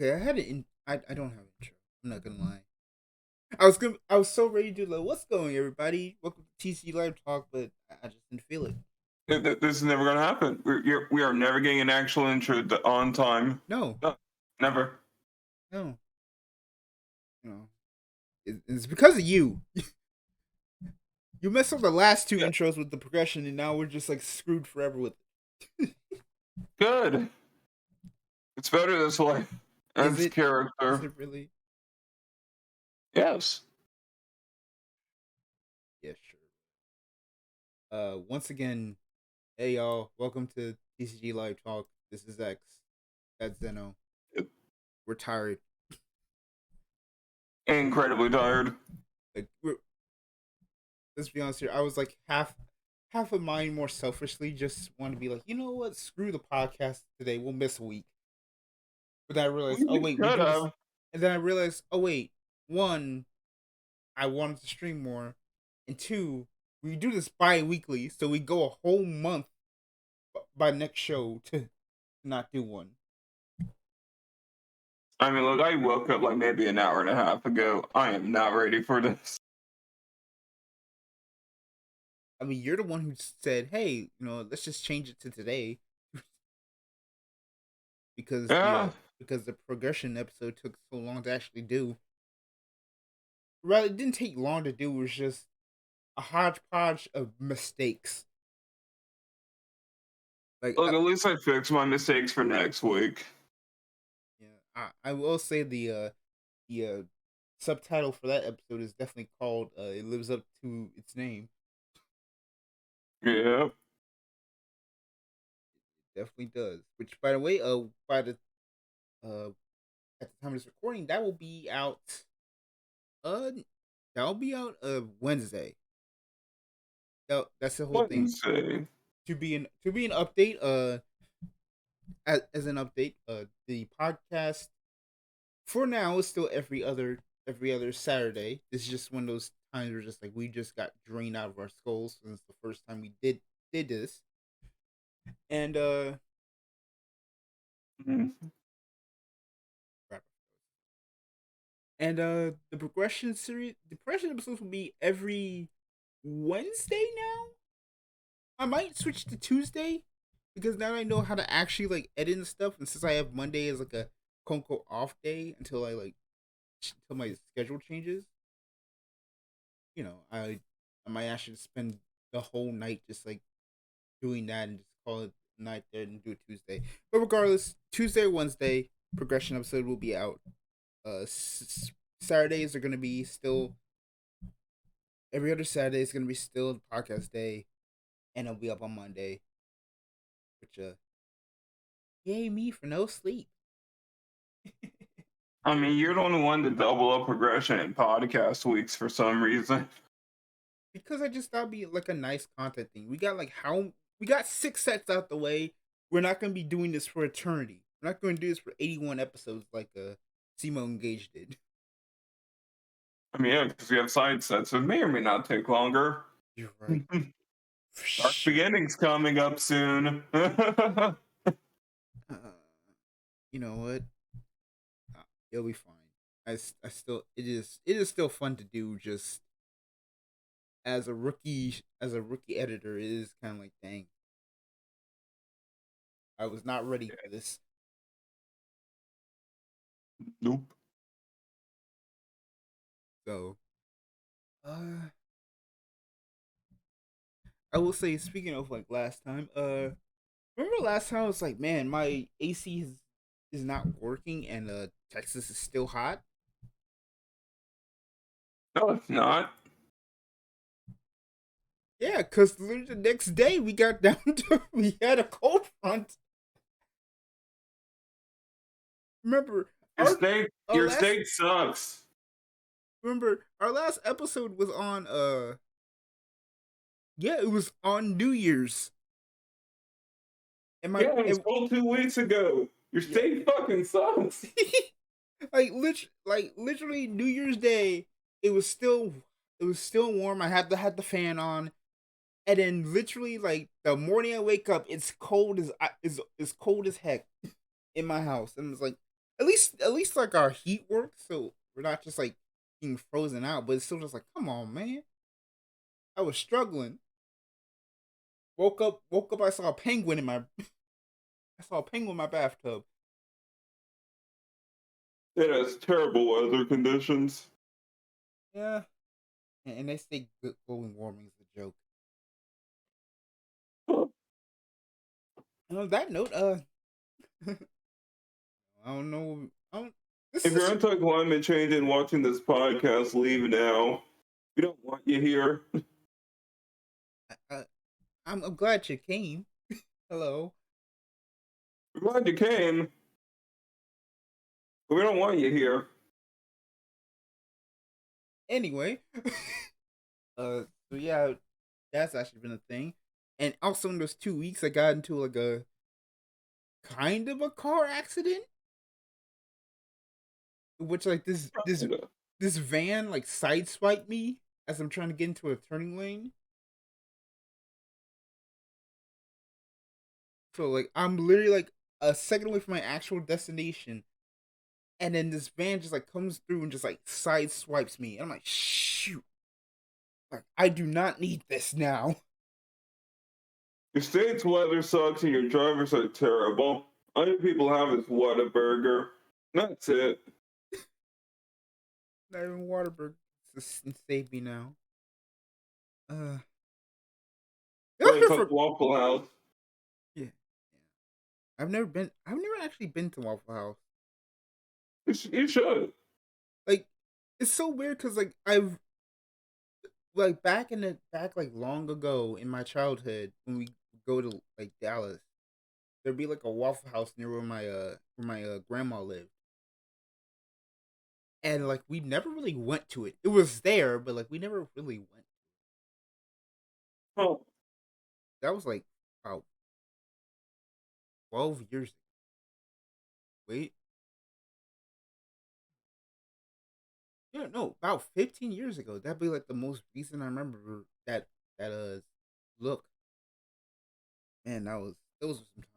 Okay, I had it in. I don't have an intro. I'm not gonna lie. I was so ready to do like, what's going, everybody? Welcome to TC Live Talk, but I just didn't feel it. This is never going to happen. We are never getting an actual intro on time. No, No, never. no, it's because of you. You messed up the last two Yeah, intros with the progression, and now we're just like screwed forever with it. good. It's better this way. Is That's it? Is character. it really? Yes. Yeah, sure. Once again, hey y'all, welcome to T.C.G Live Talk. This is X. That's Zeno. We're tired. Incredibly tired. Like, let's be honest here. I was like half of mine more selfishly just want to be like, you know what? Screw the podcast today. We'll miss a week. But then I realized, oh We wait, we could do this. have. And then I realized, oh wait, one, I wanted to stream more, and two, we do this bi-weekly, so we go a whole month by next show to not do one. I mean, look, I woke up like maybe an hour and a half ago. I am not ready for this. I mean, you're the one who said, hey, let's just change it to today because Yeah. the progression episode took so long to actually do. Rather, it didn't take long to do. It was just a hodgepodge of mistakes. Like, Look, at least I fixed my mistakes for next week. yeah, I will say the subtitle for that episode is definitely called "It Lives Up to Its Name." Yeah. It definitely does. Which, by the way, by the uh at the time of this recording, that will be out. Uh, that will be out Wednesday. That's the whole thing. Wednesday. To be an update. As an update, the podcast for now is still every other Saturday. This is just one of those times where just like we just got drained out of our skulls since the first time we did this. And Mhm. the progression episodes will be every Wednesday now. I might switch to Tuesday because now I know how to actually like edit and stuff. And since I have Monday as like a quote unquote off day until my schedule changes, I might actually spend the whole night just like doing that and just call it night there and do it Tuesday. But regardless, Tuesday or Wednesday progression episode will be out. Saturdays are gonna be still every other Saturday is gonna be still the podcast day, and it'll be up on Monday. Which yay me for no sleep. I mean, you're the only one to double up progression in podcast weeks for some reason. Because I just thought it'd be like a nice content thing. We got 6 sets out the way. We're not gonna be doing this for eternity. We're not gonna do this for 81 episodes like Simo Engage did. I mean, yeah, because we have side sets, so it may or may not take longer. You're right. For Dark sure. Beginnings coming up soon. Uh, you know what? It'll be fine. I still it is still fun to do just as a rookie editor. It is kind of like, dang, I was not ready for this. Nope. So uh I will say, speaking of like last time, remember last time I was like, man, my is not working and Texas is still hot. No, it's not. Yeah, cause literally the next day we got down to we had a cold front. Remember Your our state, our your last state sucks. remember our last episode was on yeah, it was on New Year's. And my Yeah, it was and, cold 2 weeks ago. Your yeah. state fucking sucks. Literally New Year's Day, it was still warm. I had the fan on. And then literally like the morning I wake up, it's cold as cold as heck in my house. And it's like At least like our heat works, so we're not just like being frozen out. But it's still just like, come on, man. I was struggling. Woke up. I saw a penguin in my. I saw a penguin in my bathtub. It has terrible weather conditions. Yeah, and they say global warming is a joke. Huh. And on that note, I don't know. I don't, this If you're is. anti climate change and watching this podcast, leave now. We don't want you here. Uh, I'm glad you came. Hello. We're glad you came, but we don't want you here. Anyway, so yeah, that's actually been a thing. And also in those 2 weeks, I got into like a kind of a car accident, which like this van like sideswiped me as I'm trying to get into a turning lane. So like I'm literally like a second away from my actual destination, and then this van just like comes through and just like sideswipes me. And I'm like, shoot, like I do not need this now. Your state's weather sucks and your drivers are terrible. All you people have is Whataburger. That's it. Not even Waterberg save me now. Uh, y'all Really here fuck for Waffle House. yeah. I've never been. I've never actually been to Waffle House. You should. Like, it's so weird because like I've like back like long ago in my childhood when we go to like Dallas, there'd be like a Waffle House near where my grandma lived, and like we never really went to it. It was there, but like we never really went. Oh, That was like about 12 years ago. Wait, yeah, no, about 15 years ago. That'd be like the most recent I remember that look. Man, those were some time.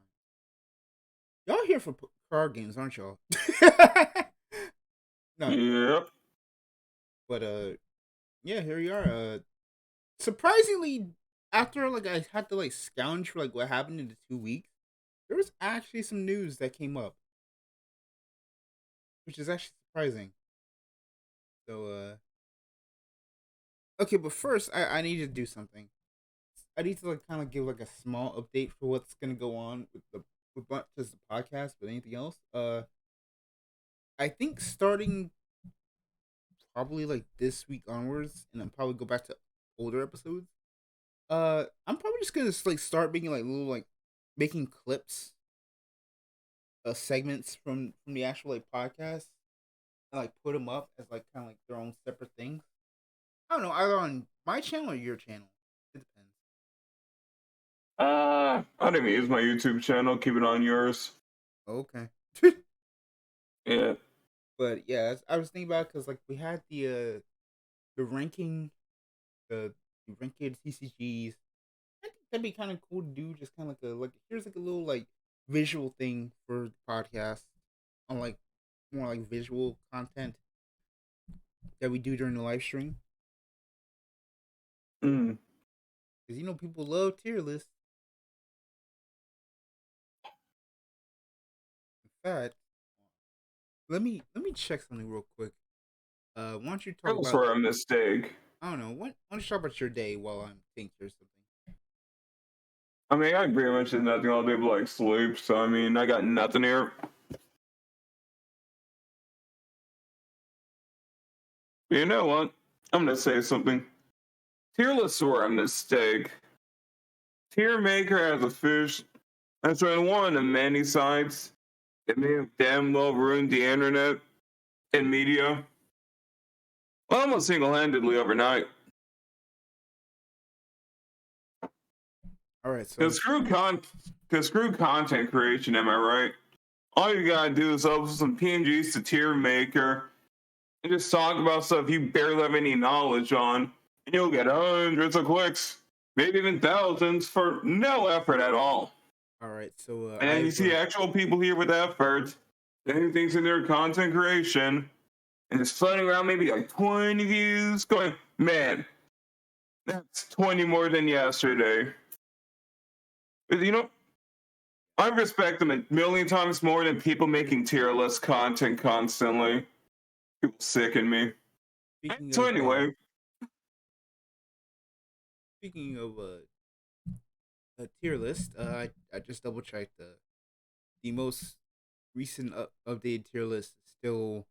Y'all here for card games, aren't y'all? No, yep. but yeah, here we are. Surprisingly, after like I had to like scourge for like what happened in the 2 weeks, there was actually some news that came up, which is actually surprising. So okay, but first I need to do something. I need to like kind of give like a small update for what's gonna go on with not just the podcast, but anything else. I think starting probably like this week onwards, and I'll probably go back to older episodes. I'm probably just gonna like start making like little like making clips, segments from the actual like podcast, and like put them up as like kind of like their own separate things. I don't know, either on my channel or your channel. It depends. I didn't even use my YouTube channel. Keep it on yours. Okay. Yeah. But yeah, I was thinking about because like we had the ranking the ranking T.C.Gs. I think that'd be kind of cool to do. Just kind of like here's like a little like visual thing for the podcast on like more like visual content that we do during the live stream. Mm. Because people love tier lists. In fact, let me check something real quick. Why don't you talk Those about were a mistake. I don't know. Why don't you talk about your day while I'm thinking or something? I mean, I pretty much did nothing all day but like sleep. So I mean, I got nothing here. You know what? I'm gonna say something. Tier lists were a mistake. Tier Maker as a fish has been one of many sites that may have damn well ruined the internet and media almost single-handedly overnight. All right, so Cause screw content creation, am I right? All you gotta do is upload some PNGs to Tier Maker and just talk about stuff you barely have any knowledge on, and you'll get hundreds of clicks, maybe even thousands for no effort at all. all right, so And then you see actual people here with effort Anything's in their content creation, and it's floating around maybe like 20 views, going, man, that's 20 more than yesterday. You know, I respect them a million times more than people making tier list content constantly. People sicken me. Speaking So of anyway, speaking of a tier list, I just double checked the most recent updated tier list is still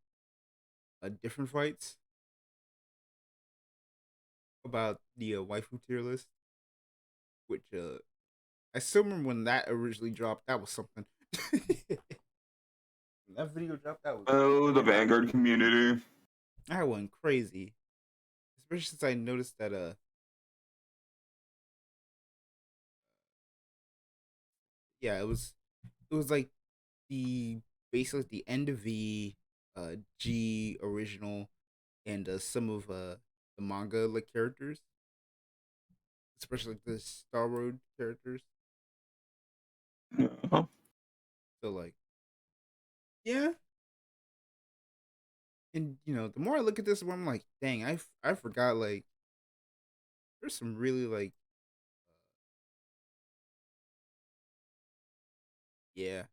different fights about the waifu tier list, which I still remember when that originally dropped. That was something. When that video dropped, oh, the Vanguard community. that went crazy. Especially since I noticed that yeah, it was like the basically the end of the G original and some of the manga like characters, especially like the Star Road characters. Uh-huh. So like yeah, and the more I look at this, the more I'm like, dang, I forgot like there's some really like yeah.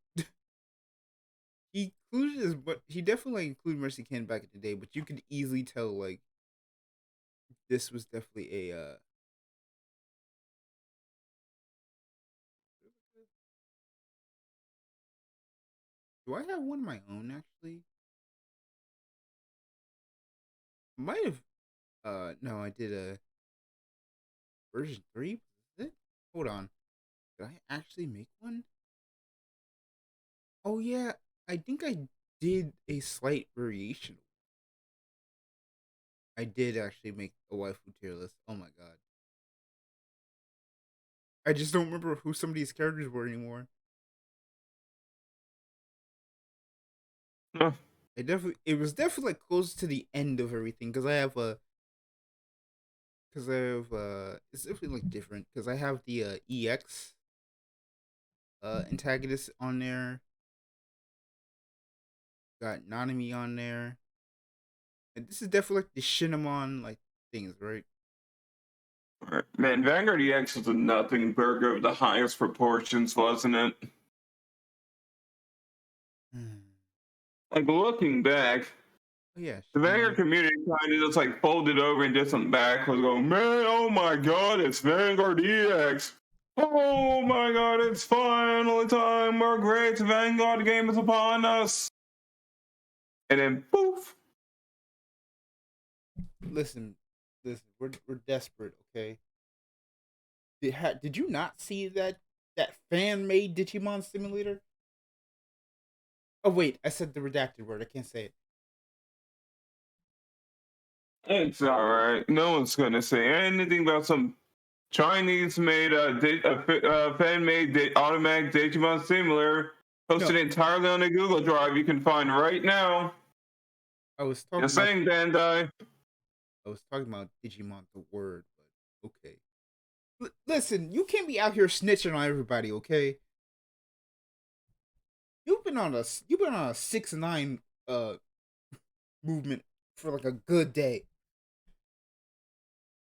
He included his, but he definitely like, included Mercy Ken back in the day, but you could easily tell like this was definitely a do I have one of my own actually? I might have no, I did a version 3. Is it? Hold on. Did I actually make one? Oh yeah, I think I did a slight variation. I did actually make a waifu tier list. Oh my god. I just don't remember who some of these characters were anymore. Huh. It was definitely like close to the end of everything it's definitely like different because I have the EX antagonist on there, got Nanami on there. And this is definitely like the Shinamon like things, right? Right. Man, Vanguard EX was a nothing burger of the highest proportions, wasn't it? Hmm. Like looking back, Oh yeah, the Vanguard Shinamon. community kind of just like folded over and did some backwards, going, man, oh my god, it's Vanguard EX. Oh my god, it's finally time. Our great Vanguard game is upon us. And then poof. Listen, listen. We're desperate, okay? Did you not see that fan made Digimon simulator? Oh wait, I said the redacted word. I can't say it. It's alright. No one's gonna say anything about some Chinese made fan made automatic Digimon simulator No, posted entirely on a Google Drive you can find right now. I was talking Just about saying, Bandai. Digimon the word, but okay. Listen, you can't be out here snitching on everybody, okay? You've been on a 6ix9ine movement for like a good day.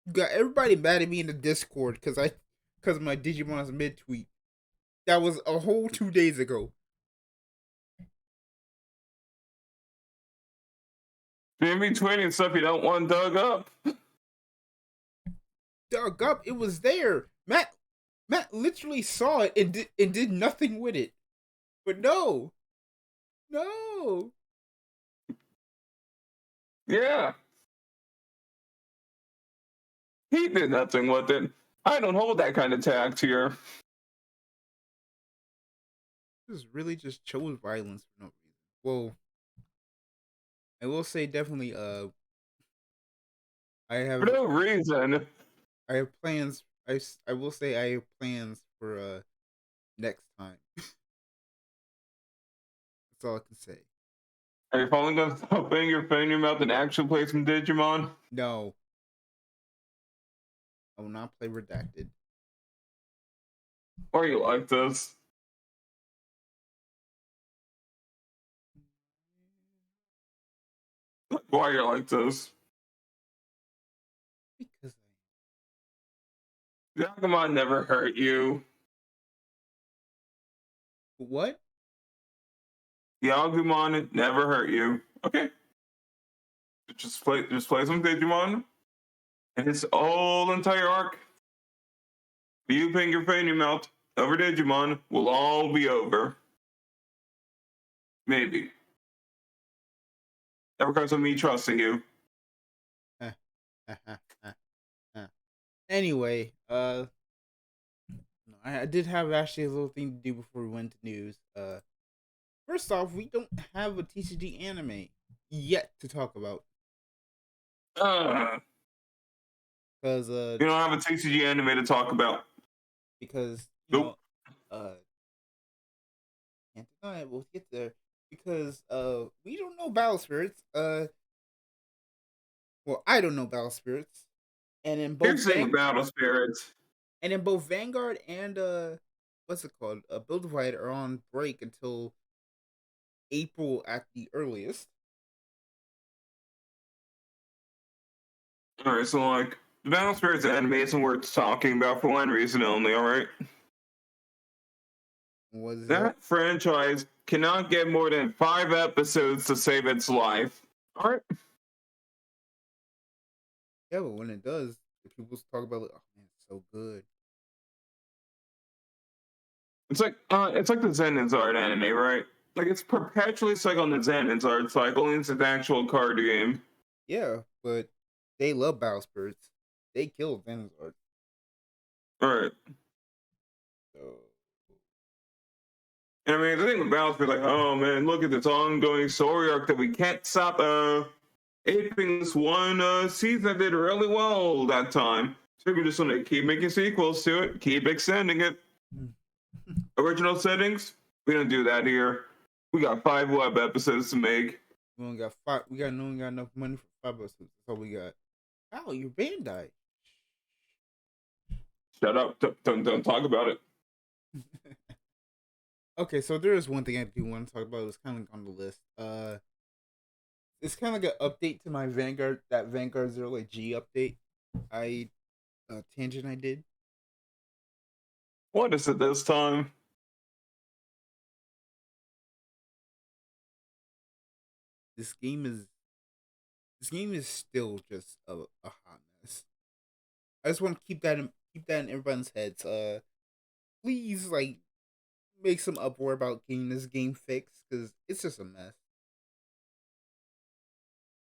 You got everybody mad at me in the Discord because of my Digimon's mid tweet. That was a whole 2 days ago. Jimmy tweeting stuff you don't want dug up. Dug up, it was there. Matt literally saw it and did nothing with it. But no, no. Yeah, he did nothing with it. I don't hold that kind of tact here. This really just chose violence for no reason. Well, I will say definitely. I For have no reason. I have plans. I will say I have plans for next time. That's all I can say. Are you finally gonna stop putting your phone in your mouth and actually play some Digimon? No, I will not play redacted. Or you like this? Why you're like this? Because Yakuza never hurt you. what? Yakuza never hurt you. Okay, just play some Digimon, and his whole entire arc. You putting your finger in your mouth over Digimon will all be over. Maybe. That requires of me trusting you. Anyway, no, I did have actually a little thing to do before we went to news. First off, we don't have a T.C.G anime yet to talk about Uh, because you don't have a T.C.G anime to talk about. because Nope. can't deny it. We'll get there because we don't know Battle Spirits. Well, I don't know Battle Spirits, and in both Here's the thing with Battle Spirits. Vanguard and what's it called? Build Divide are on break until April at the earliest. Alright, so like the Battle Spirits anime isn't worth talking about for one reason only, alright? What is that? That franchise cannot get more than 5 episodes to save its life. Alright? Yeah, but when it does, people talk about it. Oh man, it's so good. It's like the Zenizard anime, right? Like it's perpetually stuck on the Zenizard cycle, and it's an actual card game. Yeah, but they love Battle Spirits. They killed Vanguard. Alright. So And I mean, the thing with Battle Spirits, like, oh man, look at this ongoing story arc that we can't stop aping this one season that did really well that time. So we just want to keep making sequels to it, keep extending it. Original settings, we don't do that here. We got 5 web episodes to make. we only got five. We only got enough money for 5 episodes. That's all we got. Ow, your band died. Shut up! Don't talk about it. Okay, so there is one thing I do want to talk about. It's kind of like on the list. It's kind of like an update to my Vanguard Zero like G update. I tangent I did. What is it this time? This game is still just a hot mess. I just want to keep that in everyone's heads. Please like make some uproar about getting this game fixed because it's just a mess.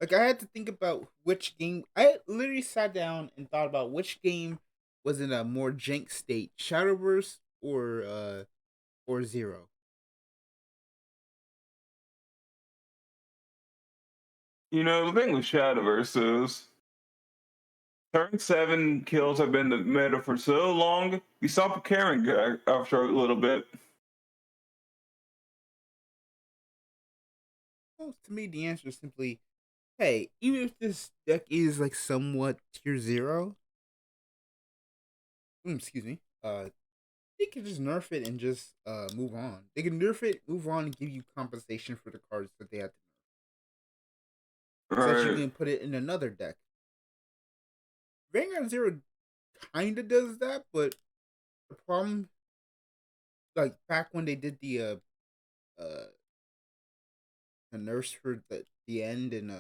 Like I had to think about which game. I literally sat down and thought about which game was in a more jank state, Shadowverse or Zero. You know, the thing with Shadowverse is turn 7 kills have been the meta for so long, you stop caring after a little bit. Well, to me, the answer is simply, hey, even if this deck is like somewhat tier zero, excuse me, they can just nerf it and just move on. They can nerf it, move on, and give you compensation for the cards that they had to nerf, so that you Right. can put it in another deck. Vanguard Zero kind of does that, but the problem, like back when they did uh the nerfs for the end in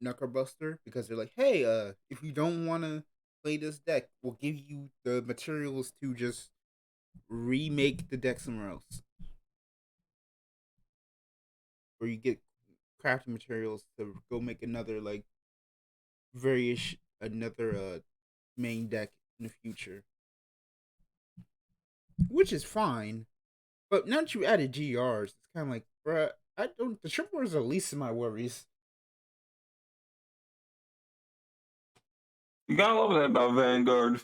Knuckle Buster, because they're like, hey, if you don't want to play this deck, we'll give you the materials to just remake the deck somewhere else, or you get crafting materials to go make another like variation, another main deck in the future, which is fine. But now that you added GRs, it's kind of like, bruh, I don't. The triplers are least of my worries. You gotta love that about Vanguard.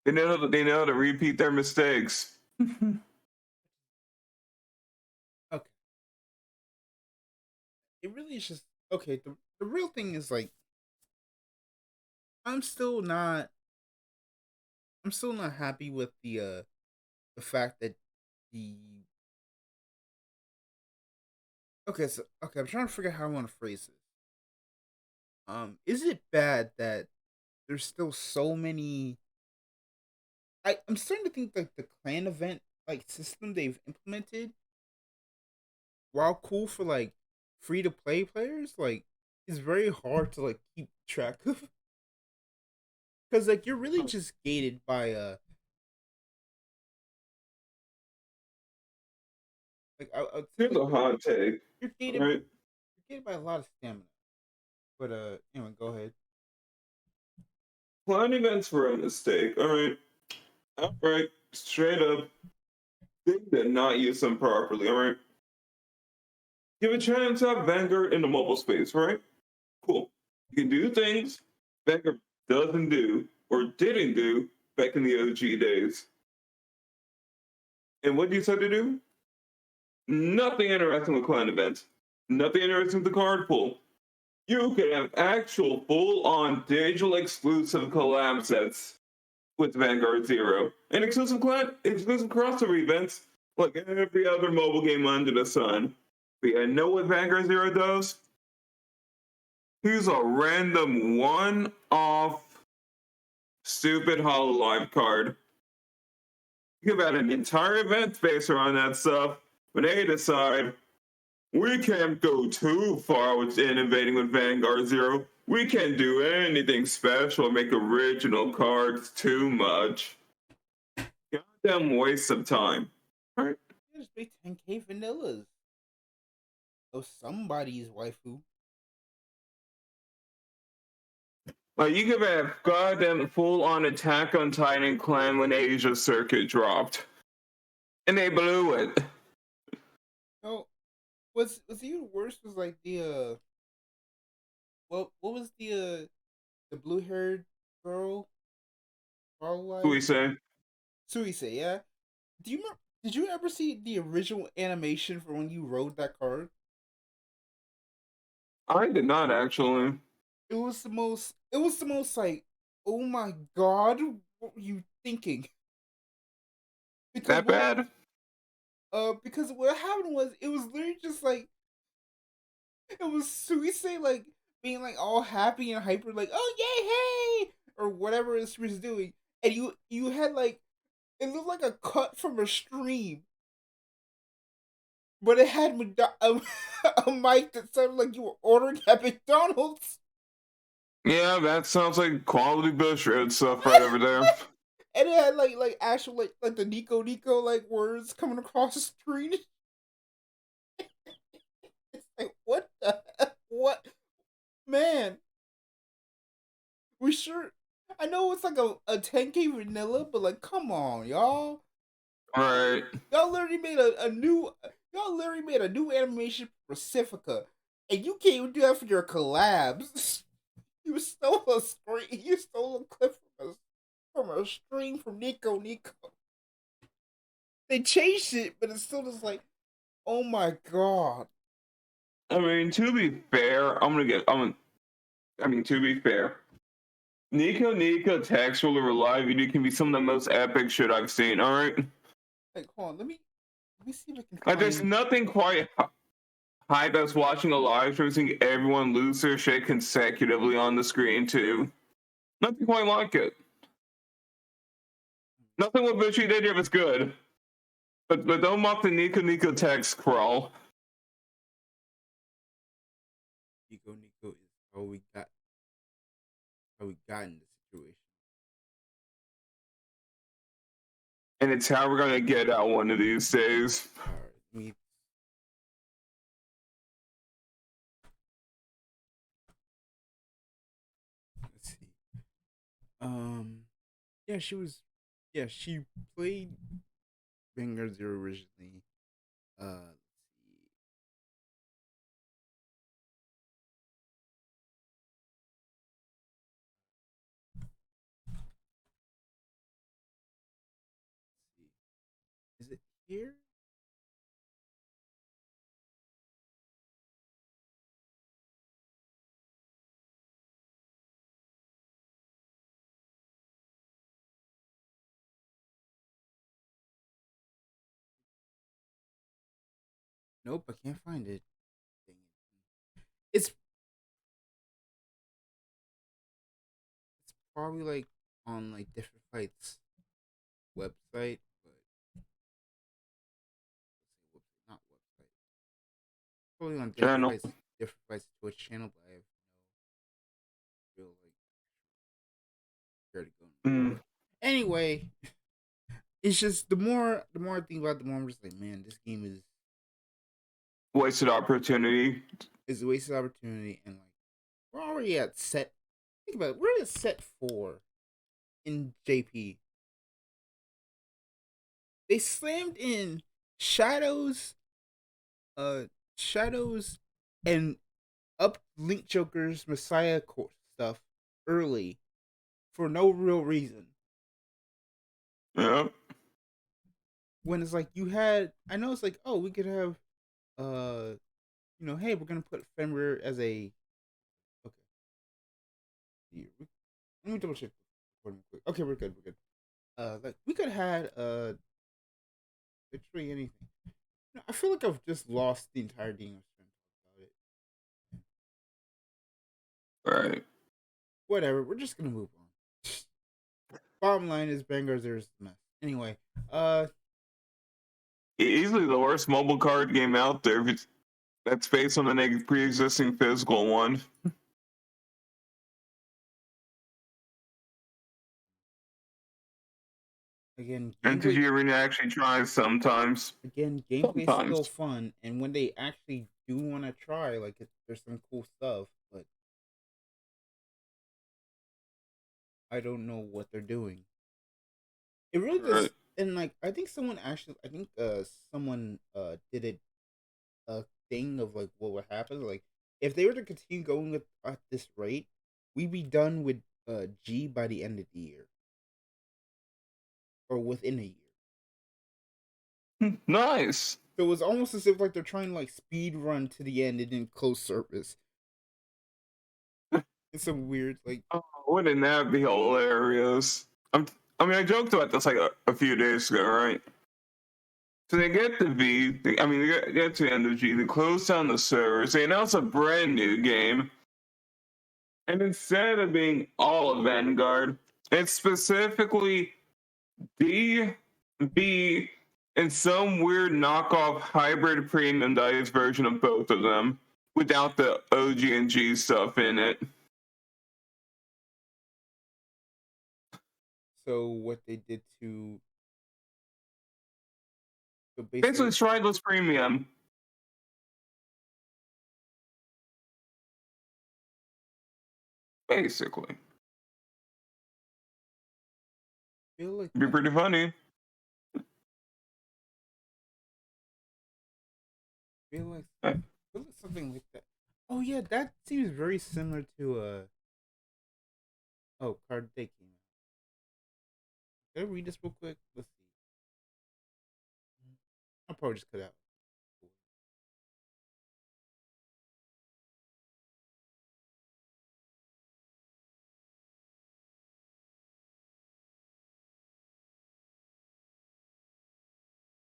They know how to repeat their mistakes. Okay, it really is just okay. The real thing is like, I'm still not. I'm still not happy with the fact that the okay, I'm trying to figure out how I want to phrase this. Is it bad that there's still so many? I'm starting to think like the clan event like system they've implemented, while cool for like free to play players, like is very hard to like keep track of because like you're really just gated by I'd say Here's like a hot take, you're gated right? you're gated by a lot of stamina. But anyway, go ahead. Clan events were a mistake, all right? Outright, straight up, they did not use them properly, all right? Give a chance to have Vanguard in the mobile space, right? Cool. You can do things Vanguard doesn't do or didn't do back in the OG days. And what do you decide to do? Nothing interesting with clan events. Nothing interesting with the card pool. You could have actual full-on digital exclusive collab sets with Vanguard Zero and exclusive crossover events like every other mobile game under the sun. But you know what Vanguard Zero does? Here's a random one-off stupid Hololive card. You have an entire event space around that stuff, but they decide we can't go too far with innovating with Vanguard Zero. We can't do anything special or make original cards too much. Goddamn waste of time. Right? Just big 10K vanillas of somebody's waifu. Like you could have goddamn full on Attack on Titan clan when Asia Circuit dropped. And they blew it. No, what's even worse was like the what was the blue haired girl Who life we say? Suisei, yeah. Do you remember? Did you ever see the original animation for when you rode that card? I did not actually. It was the most like, oh my god, what were you thinking? Because That what bad? because what happened was it was literally just like it was Suisei like being like all happy and hyper, like oh yay hey or whatever she was doing, and you had like it looked like a cut from a stream, but it had a mic that sounded like you were ordering at McDonald's. Yeah, that sounds like quality bullshit stuff right over there. And it had like actual like the Nico like words coming across the screen. It's like what the what man? We sure I know it's like a 10K vanilla, but like come on, y'all. Right. Y'all literally made a new y'all literally made a new animation for Pacifica. And you can't even do that for your collabs. You stole a screen. You stole a clip from a stream from Nico. They changed it, but it's still just like, oh my god. I mean, to be fair, to be fair, Nico textual or live video can be some of the most epic shit I've seen, alright? Like, hold on, let me see if I can Like, there's find. nothing quite hype as watching a live stream seeing everyone lose their shit consecutively on the screen, too. Nothing quite like it. Nothing what Bushy did here was good. But don't mock the Nico text crawl. Nico is how we got in the situation. And it's how we're gonna get out one of these days. Alright, let's see. Yeah, she played Vanguard Zero originally. Let's see. Is it here? Nope, I can't find it. probably like on like different fights website, but not website. Probably on Channel. different fights Twitch channel, but I have no real like where to go. Mm. Anyway, it's just the more I think about it, the more I'm just like, man, this game Wasted opportunity. is a wasted opportunity, and like we're already at set. Think about it, we're at set 4 in JP. They slammed in shadows, uh, shadows, and up Link Joker's Messiah stuff early for no real reason. Yeah. When it's like you had, I know it's like, oh, we could have, uh, hey, we're gonna put Fenrir as a okay. Let me double check recording quick. Okay, we're good. We're good. Like we could have had literally anything. I feel like I've just lost the entire game of trying to talk about it. Right. Whatever. We're just gonna move on. Bottom line is Vanguard Zero is a mess. Anyway, uh, Easily the worst mobile card game out there. That's based on a pre-existing physical one. again, And gameplay. TCG Arena actually tries sometimes. Again, gameplay is still Sometimes. fun, and when they actually do want to try, like there's some cool stuff, but I don't know what they're doing. It really Right. just and like I think someone did it a thing of like what would happen like if they were to continue going at this rate, we'd be done with G by the end of the year or within a year. Nice. So it was almost as if like they're trying to like speed run to the end and then close service. It's some weird like Oh, wouldn't that be hilarious? I mean, I joked about this like a few days ago, right? So they get the V, they get to the end of G, they close down the servers, they announce a brand new game, and instead of being all of Vanguard, it's specifically D, B, and some weird knockoff hybrid premium dice version of both of them, without the OG and G stuff in it. so what they did to so Basically, basically Strideless Premium. Basically. feel like Be that pretty funny. feel like Uh, feel like something like that. Oh yeah, that seems very similar to card day came out. Can I read this real quick? Let's see. I'll probably just cut out.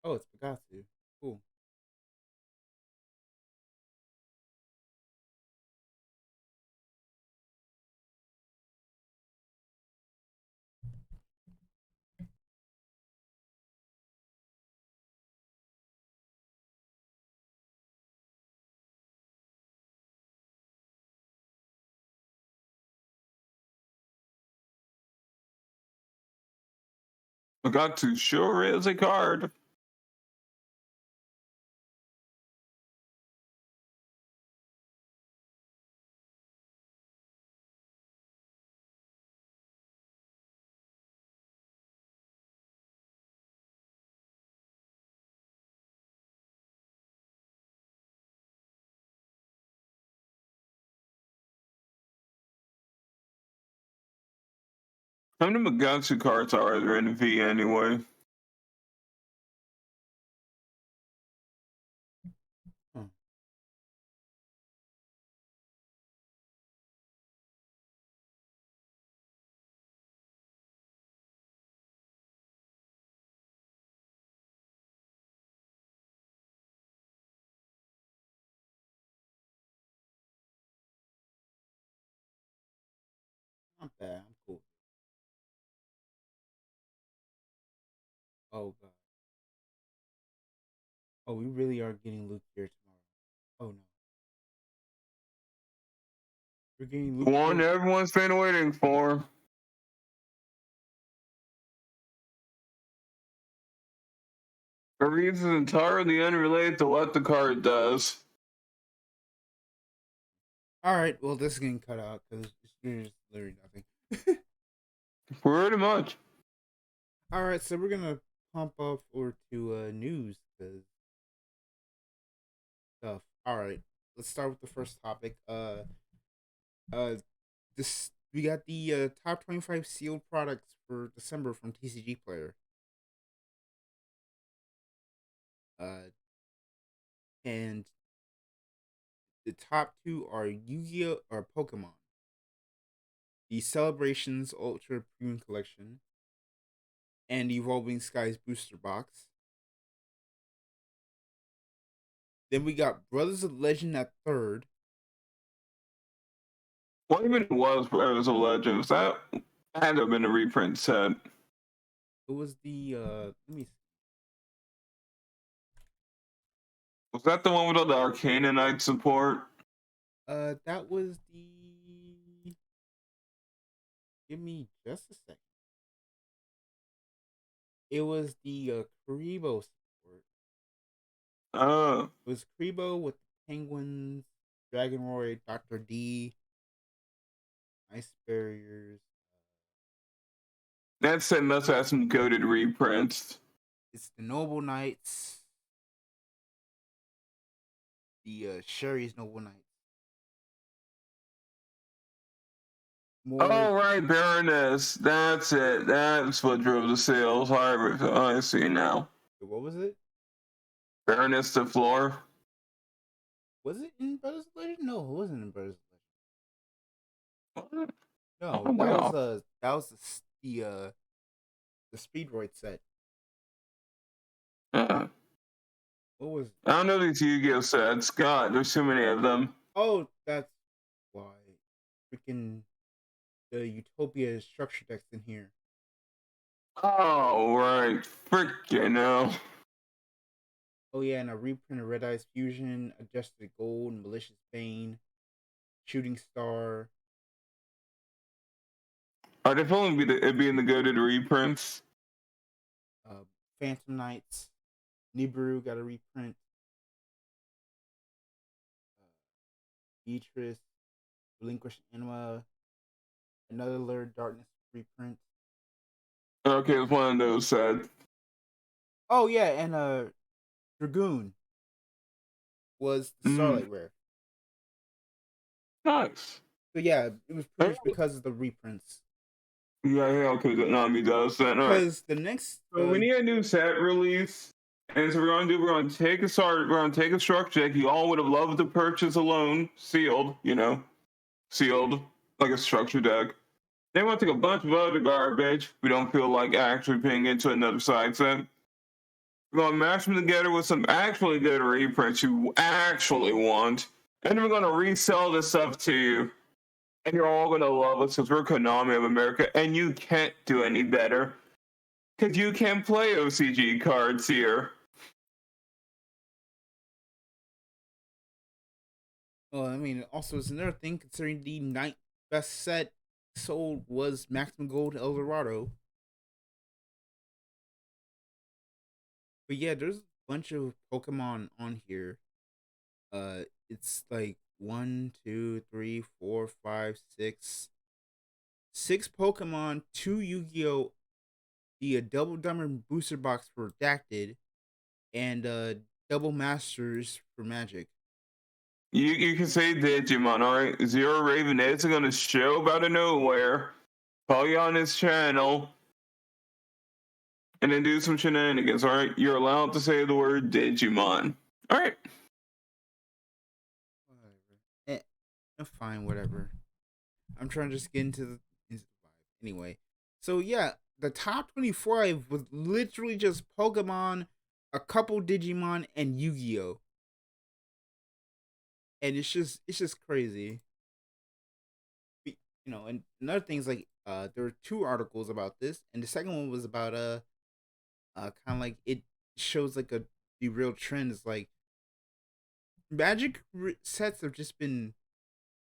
Oh, it's Pegasi. Cool. Got sure is a card. How many Magatsu cards are there in V anyway? Huh. Not bad. I'm cool. Oh god. Oh, we really are getting Luke here tomorrow. Oh no. We're getting Luke One here. everyone's been waiting for. A reason entirely unrelated to what the card does. Alright, well this is getting cut out because there's literally nothing. Pretty much. Alright, so we're gonna pump up over to news because stuff. Alright. Let's start with the first topic. Uh this we got the top 25 sealed products for December from TCG Player. Uh and the top two are Yu-Gi-Oh or Pokemon. The Celebrations Ultra Premium Collection and Evolving Skies Booster Box. Then we got Brothers of Legend at third. What even was Brothers of Legends? That had to have been a reprint set. It was the let me see. Was that the one with all the Arcanonite support? That was the. Give me just a second. It was the Karibo support. Uh, It was Karibo with the Penguins, Dragon Roy, Doctor D, Ice Barriers. that set must have some goaded reprints. It's the Noble Knights, the Sherry's Noble Knights. More. Oh, right, Baroness. That's it. That's what drove the sales. I see now. What was it? Baroness de Flor. Was it in Brothers of Legend? No, it wasn't in Brothers of What? Legend. Oh, No, way off. that was the Speedroid set. Yeah. What was I don't know these Yu-Gi-Oh sets. God, there's too many of them. Oh, that's why. Freaking the Utopia structure decks in here. Oh, right. Freaking hell. Oh yeah, and a reprint of Red Eyes Fusion, Adjusted Gold, Malicious Bane, Shooting Star, I'd definitely it'd be in the goaded reprints. uh, Phantom Knights, Nibiru got a reprint, Beatrice, Relinquished Anima, another Lair Darkness reprint. Okay, it's one of those sets. Oh yeah, and Dragoon was the Mm, Starlight Rare. nice. So yeah, it was pretty Yeah, much because of the reprints. yeah, okay, Nami does that. All right. Because the next So we need a new set release. And so we're gonna take a start, we're gonna take a structure deck you all would have loved to purchase alone, sealed, sealed, like a structure deck. Then we'll take a bunch of other garbage we don't feel like actually putting into another side set. We're gonna mash them together with some actually good reprints you actually want. And then we're gonna resell this stuff to you. And you're all gonna love us because we're Konami of America, and you can't do any better. Because you can play OCG cards here. Well, I mean, also it's another thing considering the ninth best set sold was Maximum Gold El Dorado. But yeah, there's a bunch of Pokemon on here. It's like one, two, three, four, five, six Pokemon, two Yu-Gi-Oh, the double diamond booster box for Redacted, and double masters for Magic. You can say Digimon, alright? Zero Raven isn't gonna show up out of nowhere, call you on his channel, and then do some shenanigans, alright? You're allowed to say the word Digimon. Alright. Whatever. Fine, whatever. I'm trying to just get into the vibe. Anyway, so yeah, the top 25 was literally just Pokemon, a couple Digimon, and Yu-Gi-Oh. And it's just crazy. And another thing is like there were two articles about this, and the second one was about kind of like it shows like the real trend is like sets have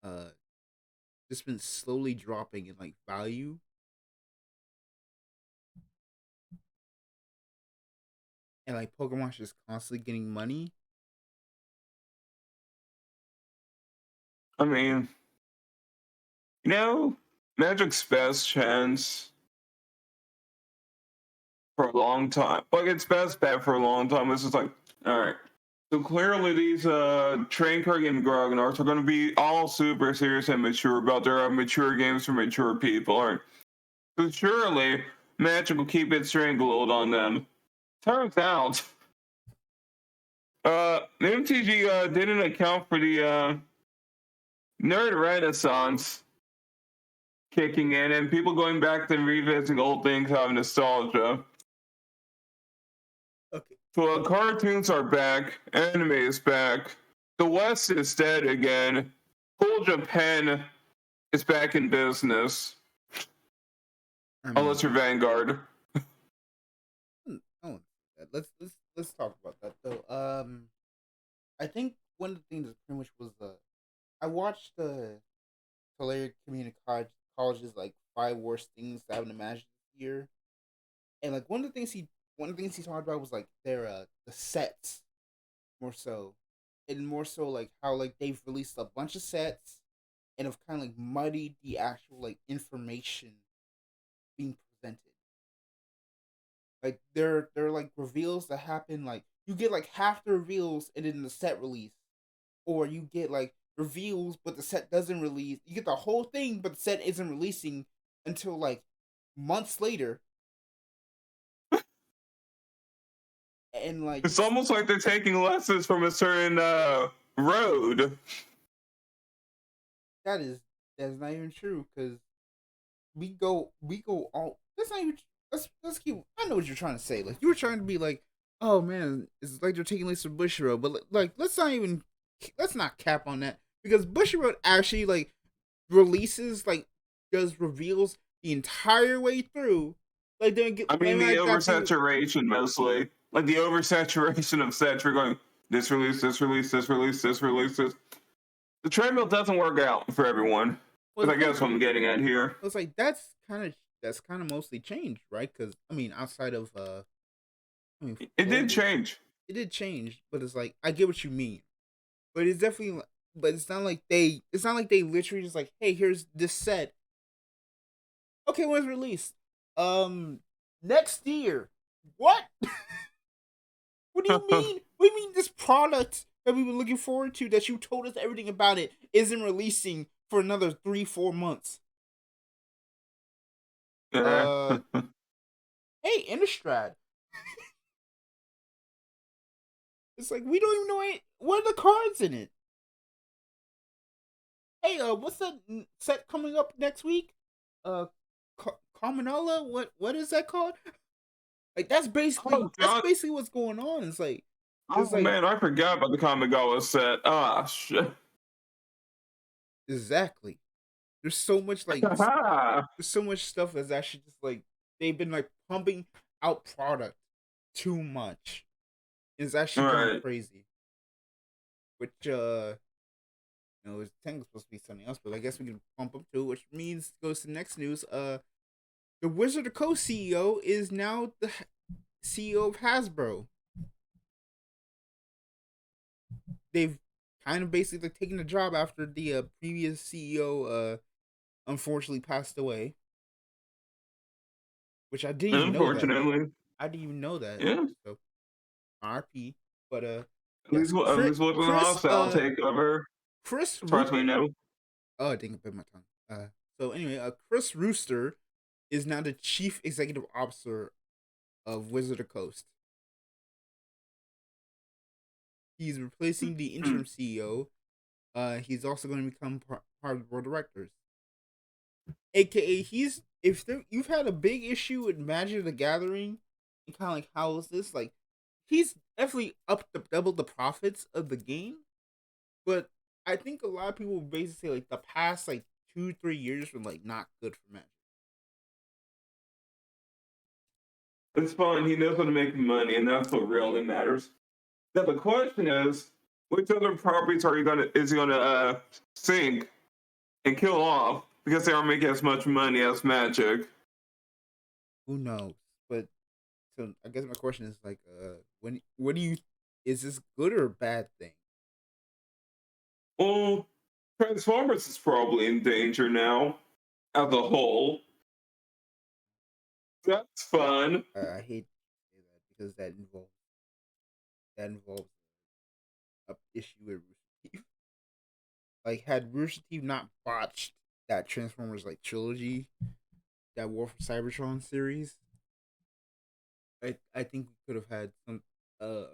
uh just been slowly dropping in like value, and like Pokemon's just constantly getting money. I mean, you know, Magic's best chance for a long time. Like its best bet for a long time. This is like, all right. So clearly these train car game Grognards are going to be all super serious and mature about their mature games for mature people. All right. So surely Magic will keep its stranglehold on them. Turns out, the MTG didn't account for the nerd renaissance kicking in and people going back to revisiting old things out of nostalgia. Okay. So cartoons are back, anime is back, the West is dead again, cool Japan is back in business, I unless mean, you're Vanguard. oh, let's talk about that though. I think one of the things that pretty much was I watched the Tulare Community College's like 5 worst things that I would imagine this year, and like one of the things he talked about was like their the sets more so, and more so like how like they've released a bunch of sets and have kind of like muddied the actual like information being presented. Like they're like reveals that happen like you get like half the reveals and then the set release, or you get like reveals but the set doesn't release. You get the whole thing but the set isn't releasing until like months later, and like It's almost like they're taking lessons from a certain road. that is that's not even true because we go all that's not even let's keep I know what you're trying to say. Like you were trying to be like, oh man, it's like they're taking this from Bushiroad, but like let's not cap on that because Bushiroad actually like releases like does reveals the entire way through. Like they get I mean, maybe the like that thing. oversaturation mostly. Like the oversaturation of sets. We're going this release, this release, this release, this release, this. The treadmill doesn't work out for everyone. Well, Is the I thing guess what I'm getting at here. it's like that's kind of mostly changed, right? Because I mean, outside of I mean, It did Focus, change. it did change, but it's like I get what you mean. But it's definitely, but it's not like they literally just like, hey, here's this set. Okay, when it's released, next year. What? What do you mean? What do you mean this product that we've been looking forward to that you told us everything about it isn't releasing for another 3-4 months? Yeah. Uh, hey, Innistrad. It's like we don't even know what are the cards in it. Hey, what's that set coming up next week? Uh, Carmanella. What is that called? Like Oh that's god. basically what's going on. It's Oh like man, I forgot about the Kamigawa set. Ah shit. exactly. There's so much there's so much stuff that's actually just like they've been like pumping out product too much. It's All actually going right. crazy. Which it's technically supposed to be something else, but I guess we can pump up to it, which means goes to the next news. The Wizard of Coast CEO is now the CEO of Hasbro. They've kind of basically like, taken the job after the previous CEO unfortunately passed away, which I didn't even know that. Unfortunately, I didn't even know that. yeah. So RP. But yes, At least wasn't a hostile takeover, Chris as far Root. as we know. Oh, I didn't bit my tongue. So anyway, Chris Rooster is now the chief executive officer of Wizard of Coast. He's replacing the interim CEO. He's also going to become part of the board of directors. AKA, he's if there, you've had a big issue with Magic the Gathering, and kind of like how is this like? He's definitely doubled the profits of the game, but I think a lot of people basically say like the past like 2-3 years were like not good for Magic. It's fine. He knows how to make money, and that's what really matters. Now the question is, which other properties are you gonna is he gonna sink and kill off because they aren't making as much money as Magic? Who knows? But so I guess my question is like, when what do you is this good or a bad thing? Well, Transformers is probably in danger now as a whole. That's fun. I hate to say that because that involves a issue with Rooster Teeth. Like, had Rooster Teeth not botched that Transformers like trilogy, that War for Cybertron series, I think we could have had uh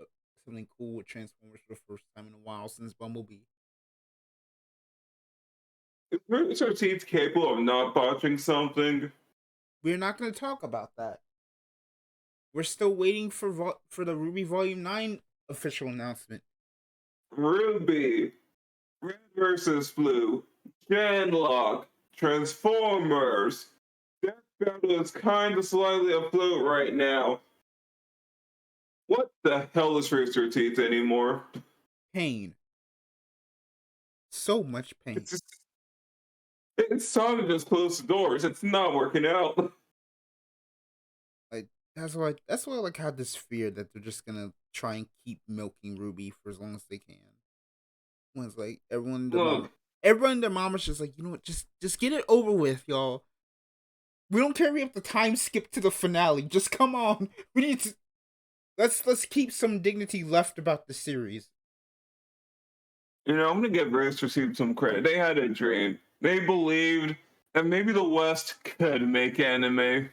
something cool with Transformers for the first time in a while since Bumblebee. Is our team's capable of not botching something? We're not going to talk about that. We're still waiting for the Ruby Volume 9 official announcement. Ruby, Red versus Blue, Genlock, Transformers. That battle is kind of slightly afloat right now. What the hell is Rooster Teeth anymore? Pain. So much pain. It's just, it's time to just close the doors. It's not working out. Like, that's why I like had this fear that they're just gonna try and keep milking Ruby for as long as they can. When it's like Look, everyone and their mom is just like, you know what, just get it over with, y'all. We don't care if we have to time skip to the finale. Just come on. We need to let's keep some dignity left about the series. I'm gonna give Rooster Teeth some credit. They had a dream. They believed that maybe the West could make anime.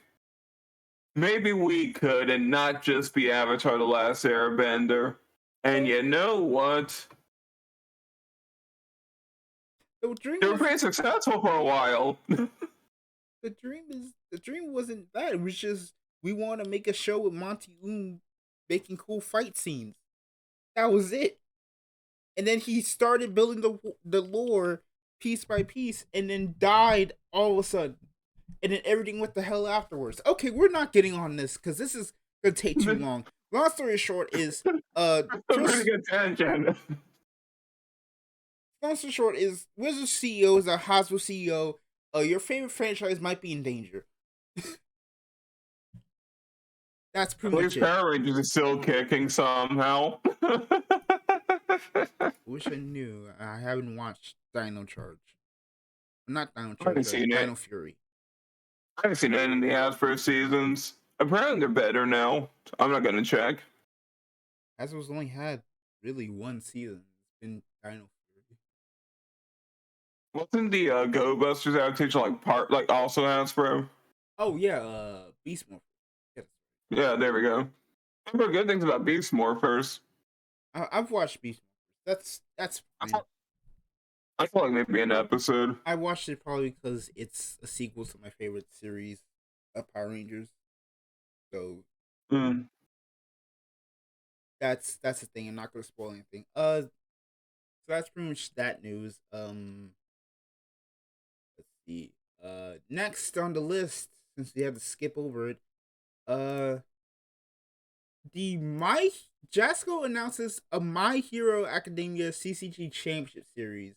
Maybe we could, and not just be Avatar: The Last Airbender. And you know what? The dream They were was pretty successful for a while. the dream wasn't that. It was just we want to make a show with Monty making cool fight scenes. That was it. And then he started building the lore piece by piece, and then died all of a sudden. And then everything went the hell afterwards. Okay, we're not getting on this because this is gonna take too That's long. Long story short is a pretty Chris. good tangent. Long story short is Wizard CEO is a Hasbro CEO. Your favorite franchise might be in danger. That's At pretty much least it. Power Rangers is still kicking somehow. Wish I knew. I haven't watched Dino Charge. Not Dino I haven't Charge. seen it. Dino Fury. I haven't seen any of the Hasbro seasons. Apparently they're better now. I'm not gonna check. Hasbro's only had really one season. It's been Dino Fury. Wasn't the Go Busters adaptation like also Hasbro? Oh yeah, Beast Morpher. Yes. Yeah, there we go. I've heard good things about Beast Morphers. I've watched Beast Morpher. That's I fine. thought I feel like maybe an episode. I watched it probably because it's a sequel to my favorite series, Power Rangers. So Mm. that's the thing. I'm not gonna spoil anything. So that's pretty much that news. Let's see. Next on the list, since we have to skip over it, uh, the My Jasco announces a My Hero Academia CCG Championship Series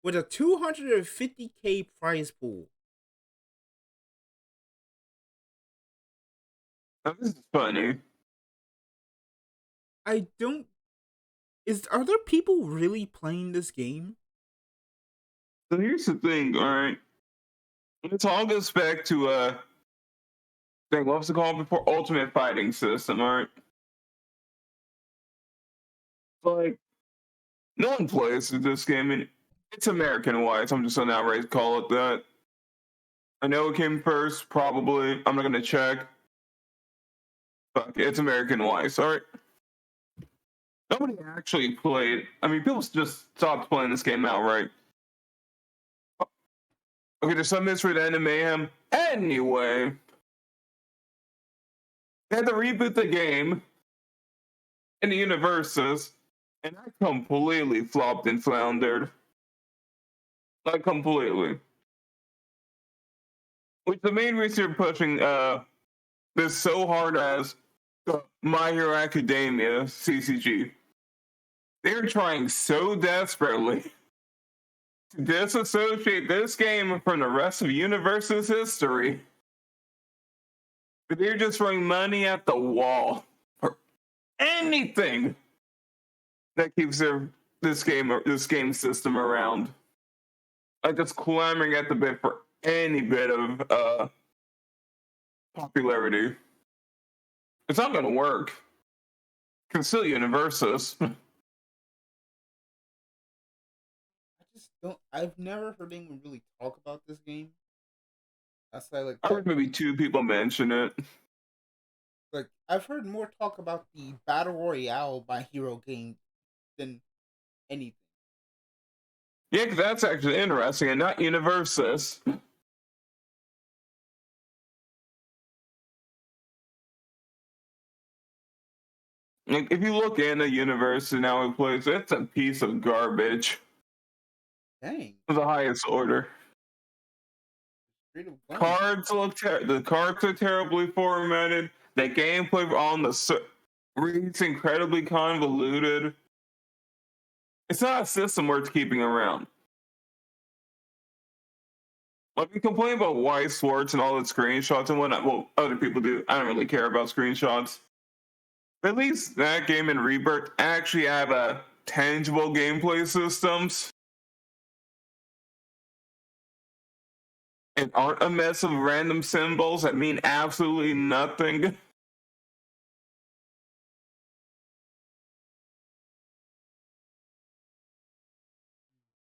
with a 250K prize pool. Now, this is funny. I don't. Are there people really playing this game? So here's the thing, all right. It all goes back to thing. What was it called before? Ultimate Fighting System, all right. Like no one plays this game, and it's American wise. I'm just gonna outright call it that. I know it came first, probably. I'm not gonna check. Fuck, it's American wise. All right. Nobody actually played. I mean, people just stopped playing this game outright. Okay, there's some mystery to end in mayhem. Anyway, they had to reboot the game in the universes, and I completely flopped and floundered. Like completely. Which the main reason you're pushing this so hard as My Hero Academia, CCG. They're trying so desperately to disassociate this game from the rest of Universe's history. But they're just throwing money at the wall for anything that keeps this game system around. Like just clamoring at the bit for any bit of popularity. It's not going to work. Conceal Universes. I just don't. I've never heard anyone really talk about this game. Outside like I the heard maybe two people mention it. like I've heard more talk about the battle royale by hero game than anything. Yeah, 'cause that's actually interesting, and not Universes. Like, if you look in the universe and how it plays, it's a piece of garbage Dang, of the highest order. straight up garbage. The cards are terribly formatted. The gameplay on the reads incredibly convoluted. It's not a system worth keeping around. Like, we complain about white swords and all the screenshots and whatnot. Well, other people do. I don't really care about screenshots. But at least that game and Rebirth actually have a tangible gameplay systems and aren't a mess of random symbols that mean absolutely nothing.